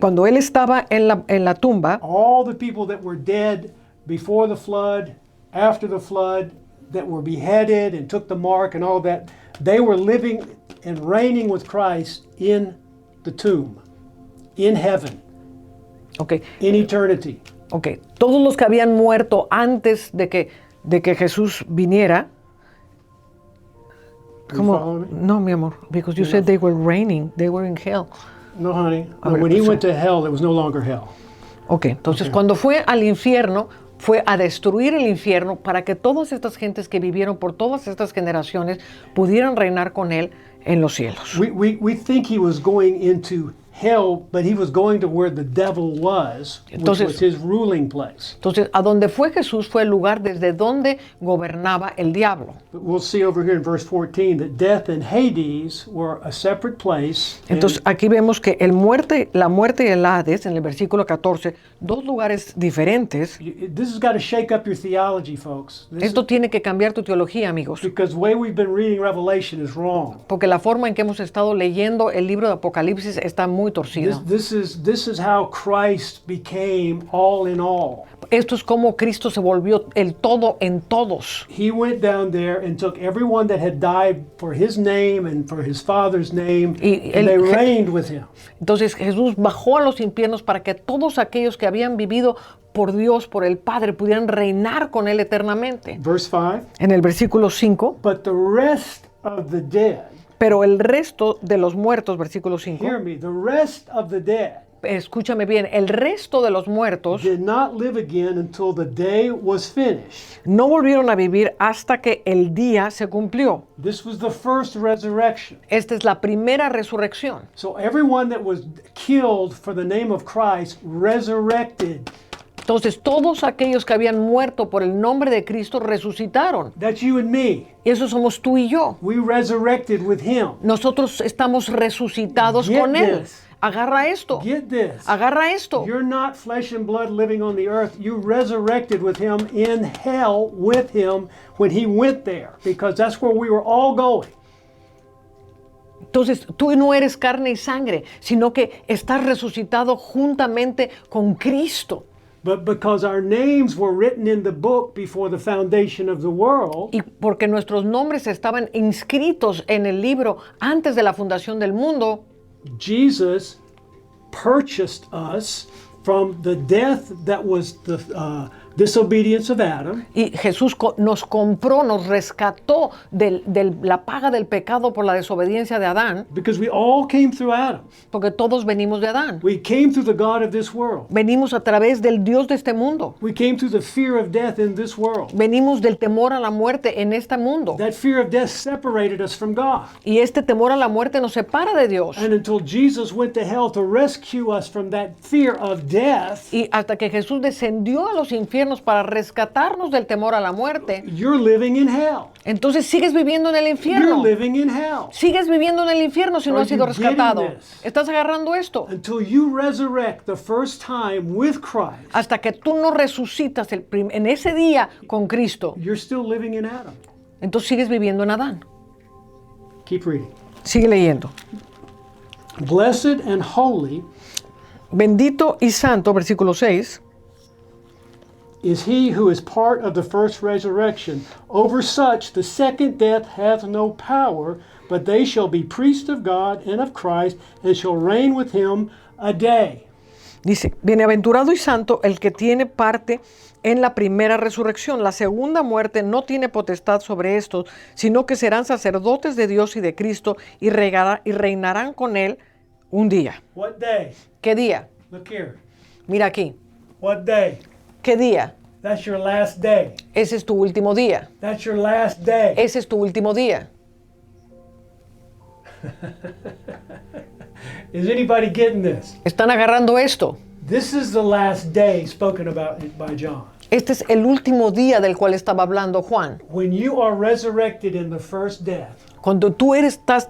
cuando él estaba en la tumba, all the people that were dead before the flood, after the flood, that were beheaded and took the mark and all that, they were living and reigning with Christ in the tomb, in heaven, okay, in eternity. okay, todos los que habían muerto antes de que Jesús viniera, Are you following me? no, mi amor, because you said they were reigning, they were in hell. No, honey. A No, ver, when he pues, went to hell, it was no longer hell. Ok, entonces cuando fue al infierno, fue a destruir el infierno para que todas estas gentes que vivieron por todas estas generaciones pudieran reinar con él en los cielos. We think he was going into hell, but he was going to where the devil was, which Entonces- was his ruling place. Entonces, a donde fue Jesús fue el lugar desde donde gobernaba el diablo. But we'll see over here in verse 14 that death and Hades were a separate place. and Entonces, aquí vemos que la muerte y el Hades, en el versículo 14, dos lugares diferentes. this has got to shake up your theology, folks. Esto tiene que cambiar tu teología, amigos, Because the way we've been reading Revelation is wrong. porque la forma en que hemos estado leyendo el libro de Apocalipsis está muy torcida. This is how Christ became all in all. Esto es como Cristo se volvió el todo en todos. He went down there and took everyone that had died for his name and for his father's name, Y and they él- reigned with him. Entonces Jesús bajó a los infiernos para que todos aquellos que habían vivido por Dios, por el Padre, pudieran reinar con él eternamente. Verse 5. En el versículo 5, But the rest of the dead, pero el resto de los muertos, versículo 5, hear me, the rest of the dead escúchame bien, el resto de los muertos did not live again until the day was finished. no volvieron a vivir hasta que el día se cumplió. This was the first resurrection. Esta es la primera resurrección. So everyone that was killed for the name of Christ resurrected. Entonces todos aquellos que habían muerto por el nombre de Cristo resucitaron. That's you and me. Y eso somos tú y yo. We resurrected with him. Nosotros estamos resucitados Get con él. this. Agarra esto. Get this. Agarra esto. You're not flesh and blood living on the earth. You resurrected with him in hell with him when he went there, because that's where we were all going. Entonces tú no eres carne y sangre, sino que estás resucitado juntamente con Cristo. But because our names were written in the book before the foundation of the world, Y porque nuestros nombres estaban inscritos en el libro antes de la fundación del mundo, Jesus purchased us from the death that was the disobedience of Adam, y Jesús nos compró, nos rescató de la paga del pecado por la desobediencia de Adán, because we all came through Adam. porque todos venimos de Adán. We came through the God of this world. Venimos a través del Dios de este mundo. We came through the fear of death in this world. Venimos del temor a la muerte en este mundo. That fear of death separated us from God. Y este temor a la muerte nos separa de Dios. And until Jesus went to hell to rescue us from that fear of death, Y hasta que Jesús descendió a los infiernos para rescatarnos del temor a la muerte, you're living in hell. entonces sigues viviendo en el You're infierno. living in hell. Sigues viviendo en el infierno si no Are has sido you rescatado. getting this? ¿Estás agarrando esto? Until you resurrect the first time with Christ, Hasta que tú no resucitas en ese día con Cristo, you're still living in Adam. entonces sigues viviendo en Adán. Keep reading. Sigue leyendo. Blessed and holy Bendito y santo, versículo 6. is he who is part of the first resurrection. Over such the second death hath no power, but they shall be priests of God and of Christ, and shall reign with him a day. Dice, bienaventurado y santo el que tiene parte en la primera resurrección. La segunda muerte no tiene potestad sobre estos, sino que serán sacerdotes de Dios y de Cristo y reinarán con él un día. What day? ¿Qué día? Look here. Mira aquí. What day? ¿Qué día? That's your last day. Ese es tu último día. That's your last day. Ese es tu último día. Is anybody getting this? ¿Están agarrando esto? This is the last day spoken about by John. Este es el último día del cual estaba hablando Juan. When you are resurrected in the first death, Cuando tú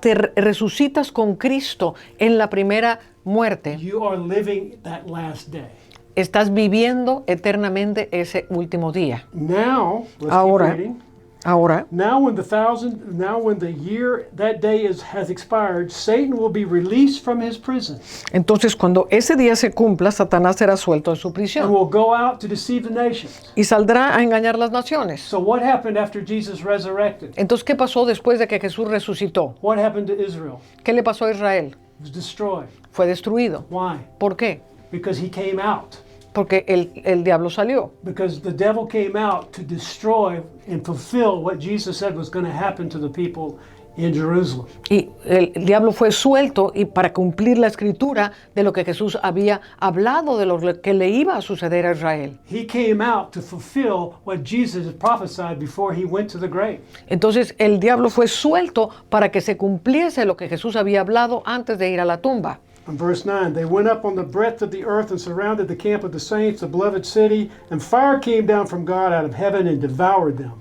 te resucitas con Cristo en la primera muerte, you are living that last day. estás viviendo eternamente ese último día. Now, let's Ahora, keep reading. ahora, Now when the year that day has expired, Satan will be released from his prison entonces cuando ese día se cumpla, Satanás será suelto de su and prisión will go out to deceive the nations. y saldrá a engañar las naciones. So what happened after Jesus resurrected? Entonces, ¿qué pasó después de que Jesús resucitó? What happened to Israel? ¿Qué le pasó a Israel? It was destroyed. Fue destruido. Why? ¿Por qué? Because he came out. porque el diablo salió. Because the devil came out to destroy and fulfill what Jesus said was going to happen to the people in Jerusalem. Y el diablo fue suelto y para cumplir la escritura de lo que Jesús había hablado de lo que le iba a suceder a Israel. He came out to fulfill what Jesus had prophesied before he went to the grave. Entonces el diablo fue suelto para que se cumpliese lo que Jesús había hablado antes de ir a la tumba. In verse 9, they went up on the breadth of the earth and surrounded the camp of the saints, the beloved city, and fire came down from God out of heaven and devoured them.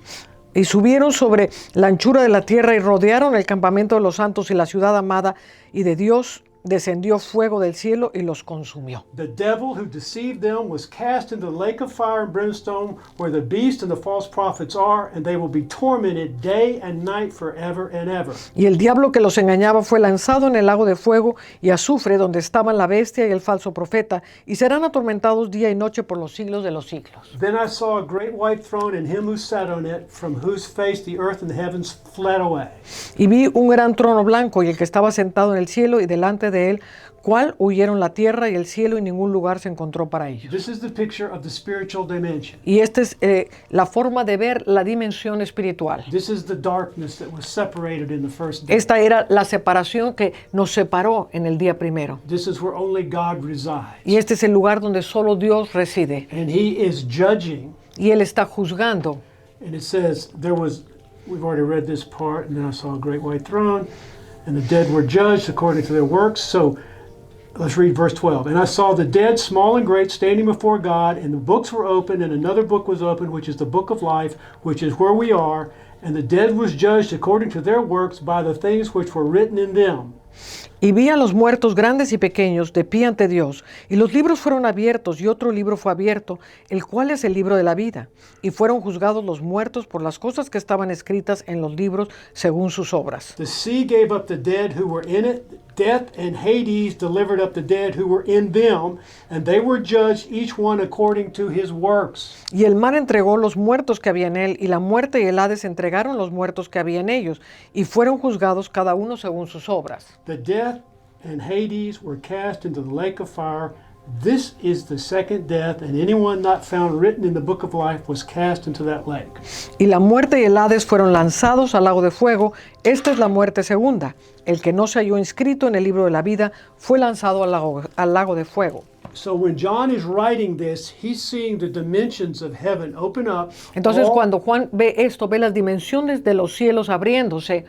Y subieron sobre la anchura de la tierra y rodearon el campamento de los santos y la ciudad amada, y de Dios descendió fuego del cielo y los consumió. The devil who deceived them was cast into the lake of fire and brimstone, where the beast and the false prophets are, and they will be tormented day and night forever and ever. Y el diablo que los engañaba fue lanzado en el lago de fuego y azufre, donde estaban la bestia y el falso profeta, y serán atormentados día y noche por los siglos de los siglos. Then I saw a great white throne and him who sat on it, from whose face the earth and the heavens fled away. Y vi un gran trono blanco y el que estaba sentado en el cielo y delante de él, cual huyeron la tierra y el cielo y ningún lugar se encontró para ellos. This is the picture of the spiritual dimension. Y esta es la forma de ver la dimensión espiritual. This is the darkness that was separated in the first day. Esta era la separación que nos separó en el día primero. This is where only God resides. Y este es el lugar donde solo Dios reside. And he is judging. Y Él está juzgando. And it says, we've already read this part, and then I saw a great white throne, and the dead were judged according to their works. So let's read verse 12. And I saw the dead, small and great, standing before God, and the books were opened, and another book was opened, which is the book of life, which is where we are. And the dead was judged according to their works by the things which were written in them. Y vi a los muertos grandes y pequeños de pie ante Dios, y los libros fueron abiertos, y otro libro fue abierto, el cual es el libro de la vida. Y fueron juzgados los muertos por las cosas que estaban escritas en los libros según sus obras. The sea gave up the dead who were in it. Death and Hades delivered up the dead who were in them, and they were judged each one according to his works. Y el mar entregó los muertos que había en él, y la muerte y el Hades entregaron los muertos que había en ellos, y fueron juzgados cada uno según sus obras. The death and Hades were cast into the lake of fire. This is the second death, and anyone not found written in the book of life was cast into that lake. Y la muerte y el Hades fueron lanzados al lago de fuego. Esta es la muerte segunda. El que no se halló inscrito en el libro de la vida fue lanzado al lago de fuego. So when John is writing this, he's seeing the dimensions of heaven open up. Entonces all- cuando Juan ve esto, ve las dimensiones de los cielos abriéndose,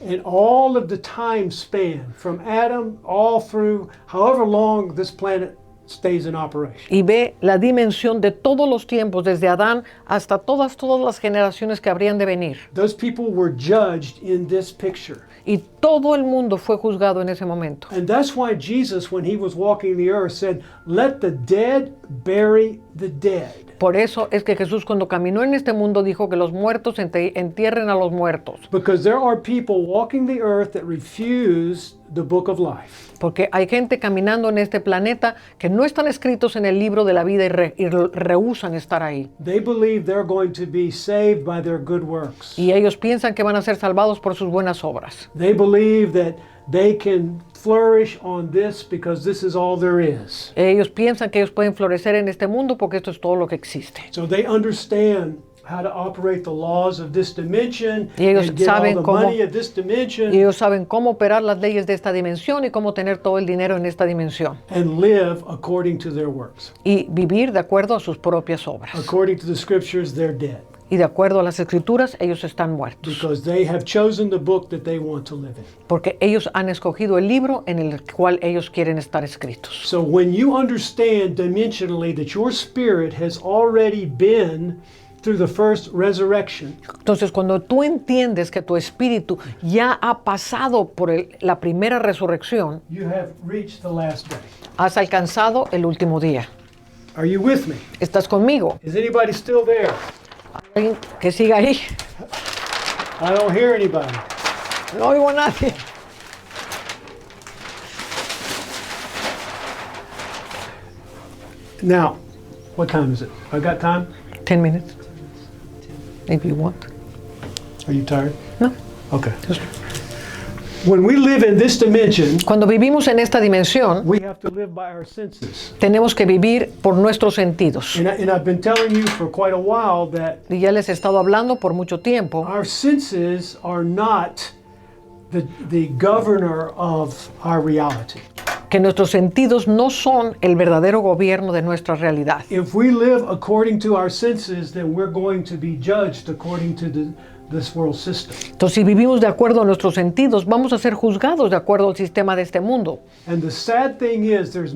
and all of the time span from Adam all through however long this planet stays in operation. y ve la dimensión de todos los tiempos, desde Adán hasta todas las generaciones que habrían de venir. Those people were judged in this picture. Y todo el mundo fue juzgado en ese momento. And that's why Jesus, when he was walking the earth, said, "Let the dead bury the dead." Por eso es que Jesús, cuando caminó en este mundo, dijo que los muertos entierren a los muertos. Because there are people walking the earth that refuse the book of life. Porque hay gente caminando en este planeta que no están escritos en el libro de la vida y rehúsan estar ahí. They believe they're going to be saved by their good works. Y ellos piensan que van a ser salvados por sus buenas obras. They believe that they can flourish on this because this is all there is. Ellos piensan que ellos pueden florecer en este mundo porque esto es todo lo que existe. So they understand how to operate the laws of this dimension Y ellos and get all saben the cómo- money of this dimension Y ellos saben cómo operar las leyes de esta dimensión y cómo tener todo el dinero en esta dimensión. and live according to their works. Y vivir de acuerdo a sus propias obras. According to the scriptures, they're dead Y de acuerdo a las escrituras, ellos están muertos. because they have chosen the book that they want to live in. Porque ellos han escogido el libro en el cual ellos quieren estar escritos. So when you understand dimensionally that your spirit has already been through the first resurrection, Entonces, cuando tú entiendes que tu espíritu ya ha pasado por la primera resurrección, you have reached the last day. has alcanzado el último día. Are you with me? ¿Estás conmigo? Is anybody still there? ¿Alguien que siga ahí? I don't hear anybody. No oigo a nadie. Now, what time is it? I got time? 10 minutes. If you want. Are you tired? No. Okay. Just- When we live in this dimension, Cuando vivimos en esta dimensión, we have to live by our senses. tenemos que vivir por nuestros sentidos. And I've been telling you for quite a while that Y ya les he estado hablando por mucho tiempo our senses are not the governor of our reality. que nuestros sentidos no son el verdadero gobierno de nuestra realidad. If we live according to our senses, then we're going to be judged according to this world system. Entonces, si vivimos de acuerdo a nuestros sentidos, vamos a ser juzgados de acuerdo al sistema de este mundo. And the sad thing is there's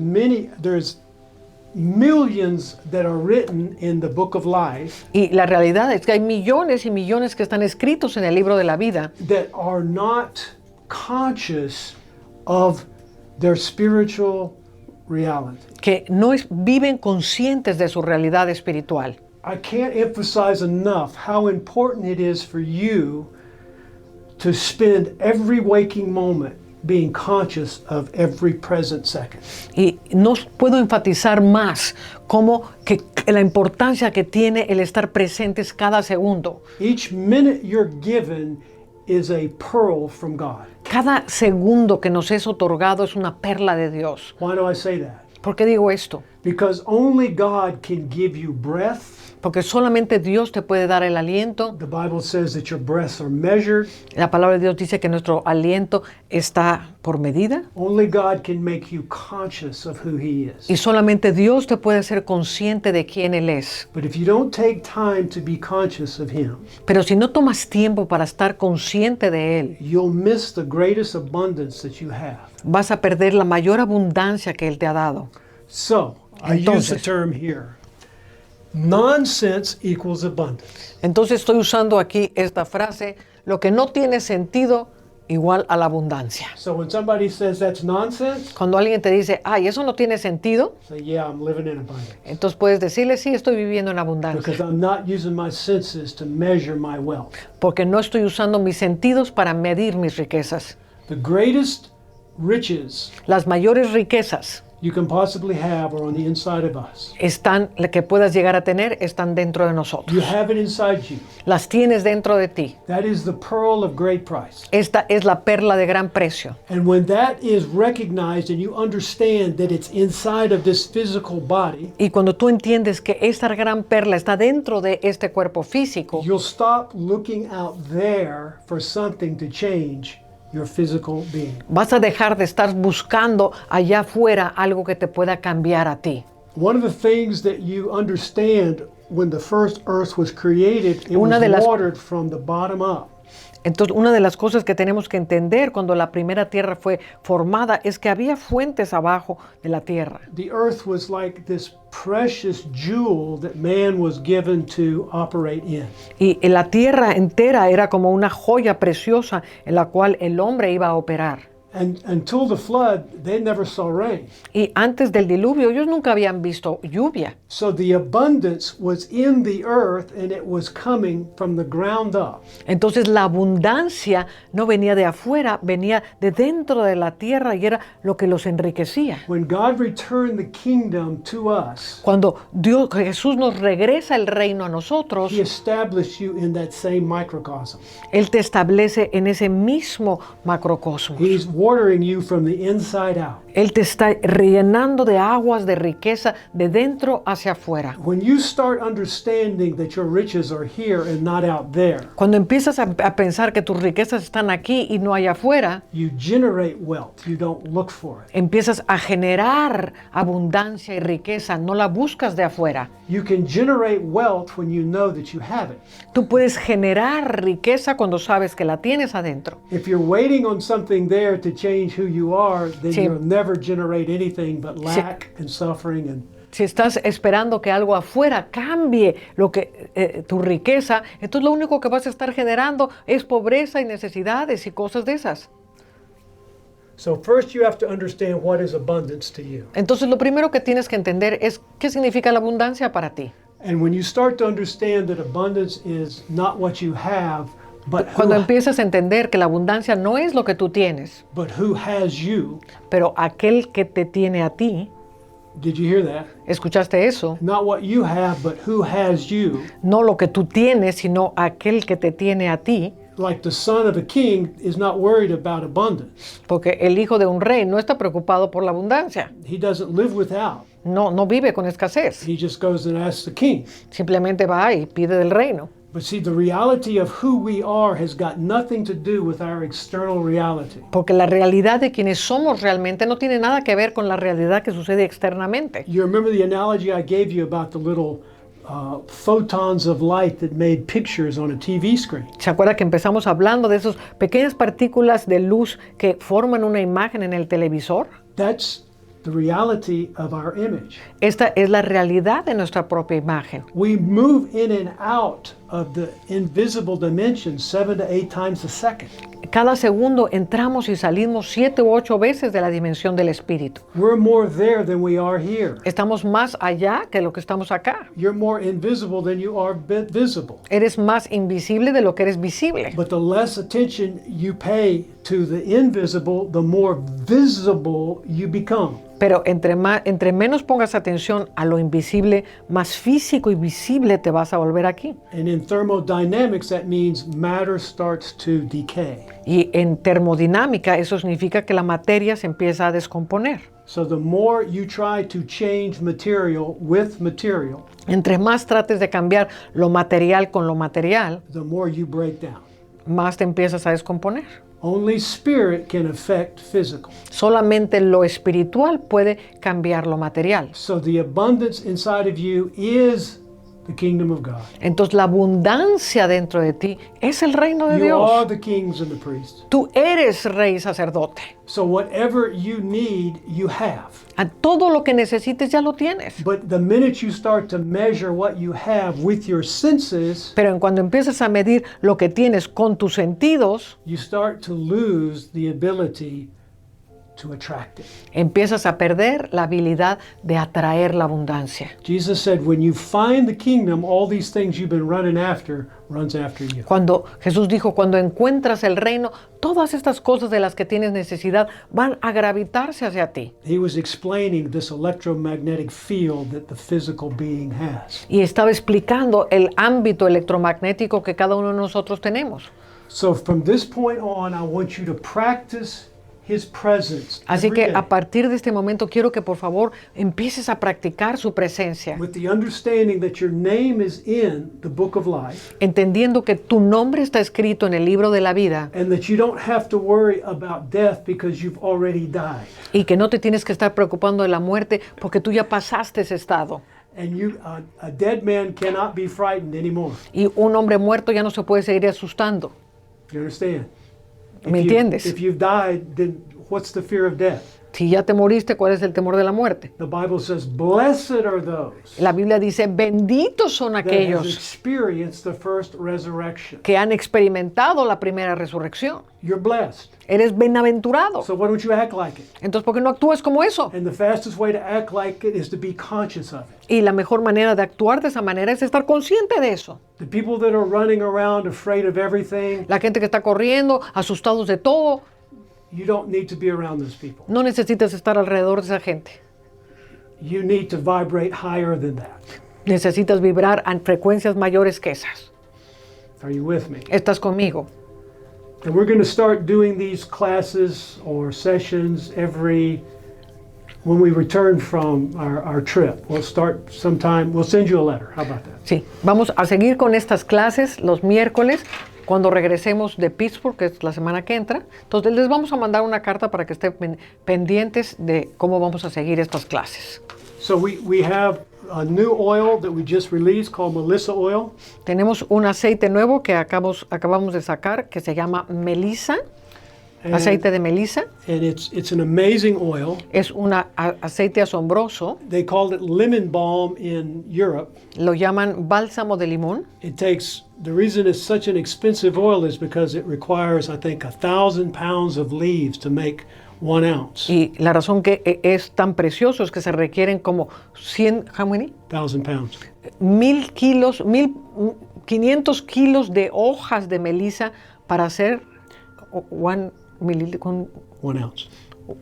millions that are written in the book of life Y la realidad es que hay millones y millones que están escritos en el libro de la vida that are not conscious of their spiritual reality. que no viven conscientes de su realidad espiritual. I can't emphasize enough how important it is for you to spend every waking moment being conscious of every present second. Y no puedo enfatizar más como que la importancia que tiene el estar presentes cada segundo. Each minute you're given is a pearl from God. Cada segundo que nos es otorgado es una perla de Dios. Why do I say that? ¿Por qué digo esto? Because only God can give you breath. Porque solamente Dios te puede dar el aliento. The Bible says that your breaths are measured. La palabra de Dios dice que nuestro aliento está por medida. Only God can make you conscious of who He is. Y solamente Dios te puede hacer consciente de quién Él es. But if you don't take time to be conscious of Him, Pero si no tomas tiempo para estar consciente de Él, you'll miss the greatest abundance that you have. vas a perder la mayor abundancia que Él te ha dado. So, I use the Entonces. term here. Nonsense equals abundance. Entonces estoy usando aquí esta frase, lo que no tiene sentido igual a la abundancia. So when somebody says that's nonsense, Cuando alguien te dice, ay, eso no tiene sentido, say, yeah, I'm living in abundance. entonces puedes decirle, sí, estoy viviendo en abundancia, Because I'm not using my senses to measure my wealth. porque no estoy usando mis sentidos para medir mis riquezas. The greatest riches Las mayores riquezas you can possibly have are on the inside of us. la que puedas llegar a tener, están dentro de You nosotros. have it inside you. Las tienes dentro de ti. That is the pearl of great price. Esta es la perla de gran precio. And when that is recognized and you understand that it's inside of this physical body, Y cuando tú entiendes que esta gran perla está dentro de este cuerpo físico, you'll stop looking out there for something to change your physical being. vas a dejar de estar buscando allá afuera algo que te pueda cambiar a ti. One of the things that you understand when the first earth was created, it Una was de las- watered from the bottom up. Entonces, una de las cosas que tenemos que entender cuando la primera tierra fue formada es que había fuentes abajo de la tierra. The earth was like this precious jewel that man was given to operate in. Y la tierra entera era como una joya preciosa en la cual el hombre iba a operar. And until the flood, they never saw rain. Y antes del diluvio ellos nunca habían visto lluvia. So the abundance was in the earth and it was coming from the ground up. Entonces la abundancia no venía de afuera, venía de dentro de la tierra y era lo que los enriquecía. When God returned the kingdom to us, Cuando Jesús nos regresa el reino a nosotros, He established you in that same microcosm. Él te establece en ese mismo macrocosmos. He's watering you from the inside out. Él te está rellenando de aguas de riqueza de dentro hacia afuera. When you start understanding that your riches are here and not out there, Cuando empiezas a pensar que tus riquezas están aquí y no allá afuera, you generate wealth. You don't look for it. empiezas a generar abundancia y riqueza, no la buscas de afuera. You can generate wealth when you know that you have it. Tú puedes generar riqueza cuando sabes que la tienes adentro. If you're waiting on something there to change who you are, then Sí. you'll never generate anything but lack and suffering and Si estás esperando que algo afuera cambie tu riqueza, entonces lo único que vas a estar generando es pobreza y necesidades y cosas de esas. so first you have to understand what is abundance to you. Entonces lo primero que tienes que entender es qué significa la abundancia para ti. And when you start to understand that abundance is not what you have, Cuando empiezas a entender que la abundancia no es lo que tú tienes, but who has you. pero aquel que te tiene a ti, Did you hear that? ¿escuchaste eso? Not what you have, but who has you. No lo que tú tienes, sino aquel que te tiene a ti. like the son of a king is not worried about abundance. Porque el hijo de un rey no está preocupado por la abundancia. He doesn't live without. No vive con escasez. He just goes and asks the king. Simplemente va y pide del reino. But see, the reality of who we are has got nothing to do with our external reality. Porque la realidad de quienes somos realmente no tiene nada que ver con la realidad que sucede externamente. You remember the analogy I gave you about the little photons of light that made pictures on a TV screen. ¿Se acuerda que empezamos hablando de esas pequeñas partículas de luz que forman una imagen en el televisor? That's the reality of our image. Esta es la realidad de nuestra propia imagen. We move in and out of the invisible dimension 7 to 8 times a second. Cada segundo entramos y salimos 7 u 8 veces de la dimensión del espíritu. We're more there than we are here. Estamos más allá que lo que estamos acá. You're more invisible than you are visible. Eres más invisible de lo que eres visible. But the less attention you pay to the invisible, the more visible you become. Pero entre menos pongas atención a lo invisible, más físico y visible te vas a volver aquí. And in thermodynamics, that means matter starts to decay. Y en termodinámica eso significa que la materia se empieza a descomponer. So the more you try to change material with material, Entre más trates de cambiar lo material con lo material, the more you break down. más te empiezas a descomponer. Only spirit can affect physical. Solamente lo espiritual puede cambiar lo material. So the abundance inside of you is the kingdom of God. Entonces la abundancia dentro de ti es el reino de You are Dios. the kings and the priests. Tú eres rey y sacerdote. So whatever you need, you have. A todo lo que necesites ya lo tienes. But the minute you start to measure what you have with your senses, Pero en cuando empiezas a medir lo que tienes con tus sentidos, you start to lose the ability to attract it. empiezas a perder la habilidad de atraer la abundancia. Jesus said, when you find the kingdom, all these things you've been running after runs after you. Cuando Jesús dijo, cuando encuentras el reino, todas estas cosas de las que tienes necesidad van a gravitarse hacia ti. He was explaining this electromagnetic field that the physical being has. Y estaba explicando el ámbito electromagnético que cada uno de nosotros tenemos. So from this point on, I want you to practice His presence Así every que day, a partir de este momento quiero que por favor empieces a practicar su presencia, with the understanding that your name is in the book of life, entendiendo que tu nombre está escrito en el libro de la vida and that you don't have to worry about death because you've already died. y que no te tienes que estar preocupando de la muerte porque tú ya pasaste ese estado. And a dead man cannot be frightened anymore. Y un hombre muerto ya no se puede seguir asustando. You understand? ¿Me entiendes? If you've died, then what's the fear of death? Si ya te moriste, ¿cuál es el temor de la muerte? The Bible says, blessed are those La Biblia dice, benditos son that have aquellos experienced the first resurrection. que han experimentado la primera resurrección. You're blessed. Eres bienaventurado. So why don't you act like it? Entonces, ¿por qué no actúas como eso? And the fastest way to act like it is to be conscious of it. Y la mejor manera de actuar de esa manera es estar consciente de eso. The people that are running around afraid of everything, La gente que está corriendo, asustados de todo, you don't need to be around those people. no necesitas estar alrededor de esa gente. You need to vibrate higher than that. Necesitas vibrar a frecuencias mayores que esas. Are you with me? ¿Estás conmigo? And we're going to start doing these classes or sessions when we return from our trip. We'll start sometime, we'll send you a letter. How about that? Sí, vamos a seguir con estas clases los miércoles cuando regresemos de Pittsburgh, que es la semana que entra. Entonces les vamos a mandar una carta para que estén pendientes de cómo vamos a seguir estas clases. So we have a new oil that we just released called Melissa oil. Tenemos un aceite nuevo que acabamos de sacar que se llama Melisa, aceite de melisa. And it's an amazing oil. Es un aceite asombroso. They called it lemon balm in Europe. Lo llaman bálsamo de limón. The reason it's such an expensive oil is because it requires, I think, 1,000 pounds of leaves to make 1 ounce. Y la razón que es tan precioso es que se requieren como 100, how many? 1,000 pounds. 500 kilos de hojas de melisa para hacer 1 ounce.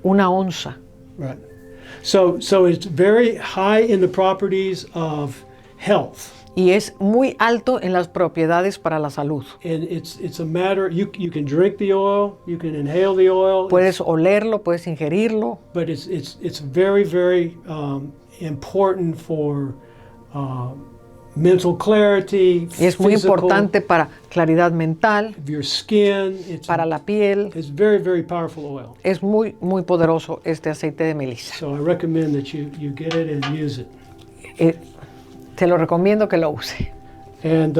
Una onza. Right. So it's very high in the properties of health. y es muy alto en las propiedades para la salud. And it's a matter, you can drink the oil, you can inhale the oil, Puedes olerlo, puedes ingerirlo, but it's very, very important for mental clarity, y es muy physical, importante para claridad mental, your skin. para la piel. It's very, very powerful oil. Es muy, muy poderoso este aceite de melisa. So I recommend that you get it and use it. Te lo recomiendo que lo use. And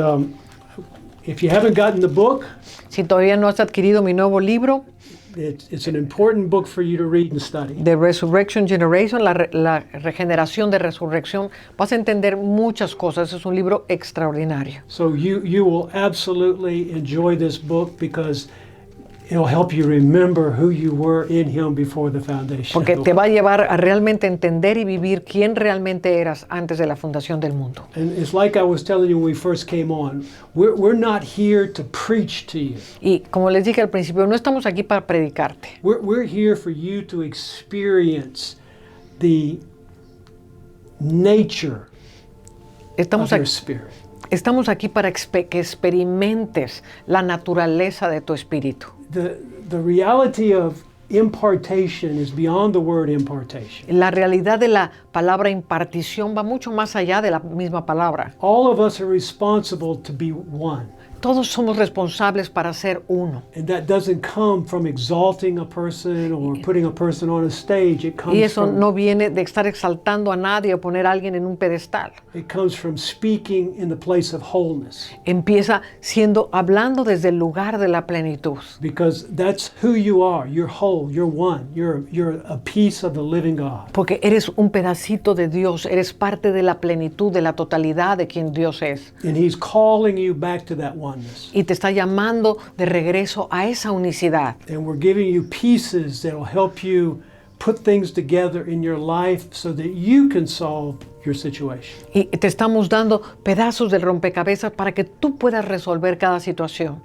if you haven't gotten the book, Si todavía no has adquirido mi nuevo libro, it's an important book for you to read and study. The Resurrection Generation, la regeneración de resurrección, vas a entender muchas cosas. Es un libro extraordinario. So you will absolutely enjoy this book because it'll help you remember who you were in Him before the foundation. Porque te va a llevar a realmente entender y vivir quién realmente eras antes de la fundación del mundo. And it's like I was telling you when we first came on, we're not here to preach to you. Y como les dije al principio, no estamos aquí para predicarte. We're here for you to experience the nature Estamos of your aquí, spirit. estamos aquí para que experimentes la naturaleza de tu espíritu. The reality of impartation is beyond the word impartation. La realidad de la palabra impartición va mucho más allá de la misma palabra. All of us are responsible to be one. Todos somos responsables para ser uno. And that doesn't come from exalting a person or putting a person on a stage. It Y comes eso from no viene de estar exaltando a nadie o poner a alguien en un pedestal. speaking in the place of wholeness. Empieza hablando desde el lugar de la plenitud. Because that's who you are. You're whole, you're one. You're a piece of the living God. Porque eres un pedacito de Dios, eres parte de la plenitud, de la totalidad de quien Dios es. And He's calling you back to that oneness. Y te está llamando de regreso a esa unicidad. And we're giving you pieces that will help you put things together in your life so that you can solve your situation. Y te estamos dando pedazos del rompecabezas para que tú puedas resolver cada situación.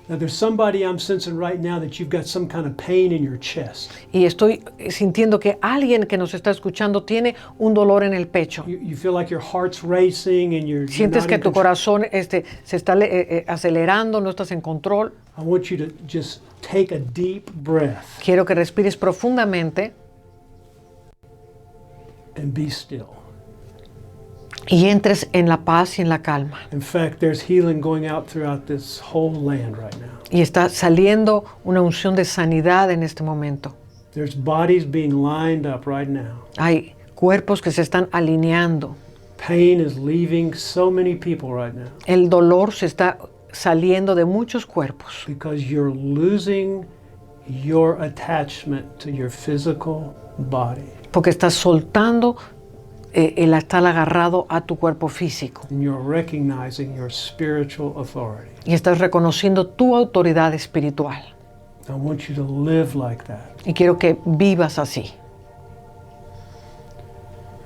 Now there's somebody I'm sensing right now that you've got some kind of pain in your chest. Y estoy sintiendo que alguien que nos está escuchando tiene un dolor en el pecho. You feel like your heart's racing and you're Sientes not que in tu control. corazón se está acelerando, no estás en control. I want you to just take a deep breath Quiero que respires profundamente and be still. y entres en la paz y en la calma. In fact, there's healing going out throughout this whole land right now. Y está saliendo una unción de sanidad en este momento. There's bodies being lined up right now. Hay cuerpos que se están alineando. Pain is leaving so many people right now El dolor se está saliendo de muchos cuerpos because you're losing your attachment to your physical body. porque estás soltando el estar agarrado a tu cuerpo físico And you're recognizing your spiritual authority. y estás reconociendo tu autoridad espiritual. I want you to live like that Y quiero que vivas así.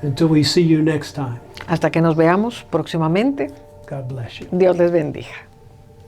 until we see you next time. Hasta que nos veamos próximamente. God bless you. Dios les bendiga.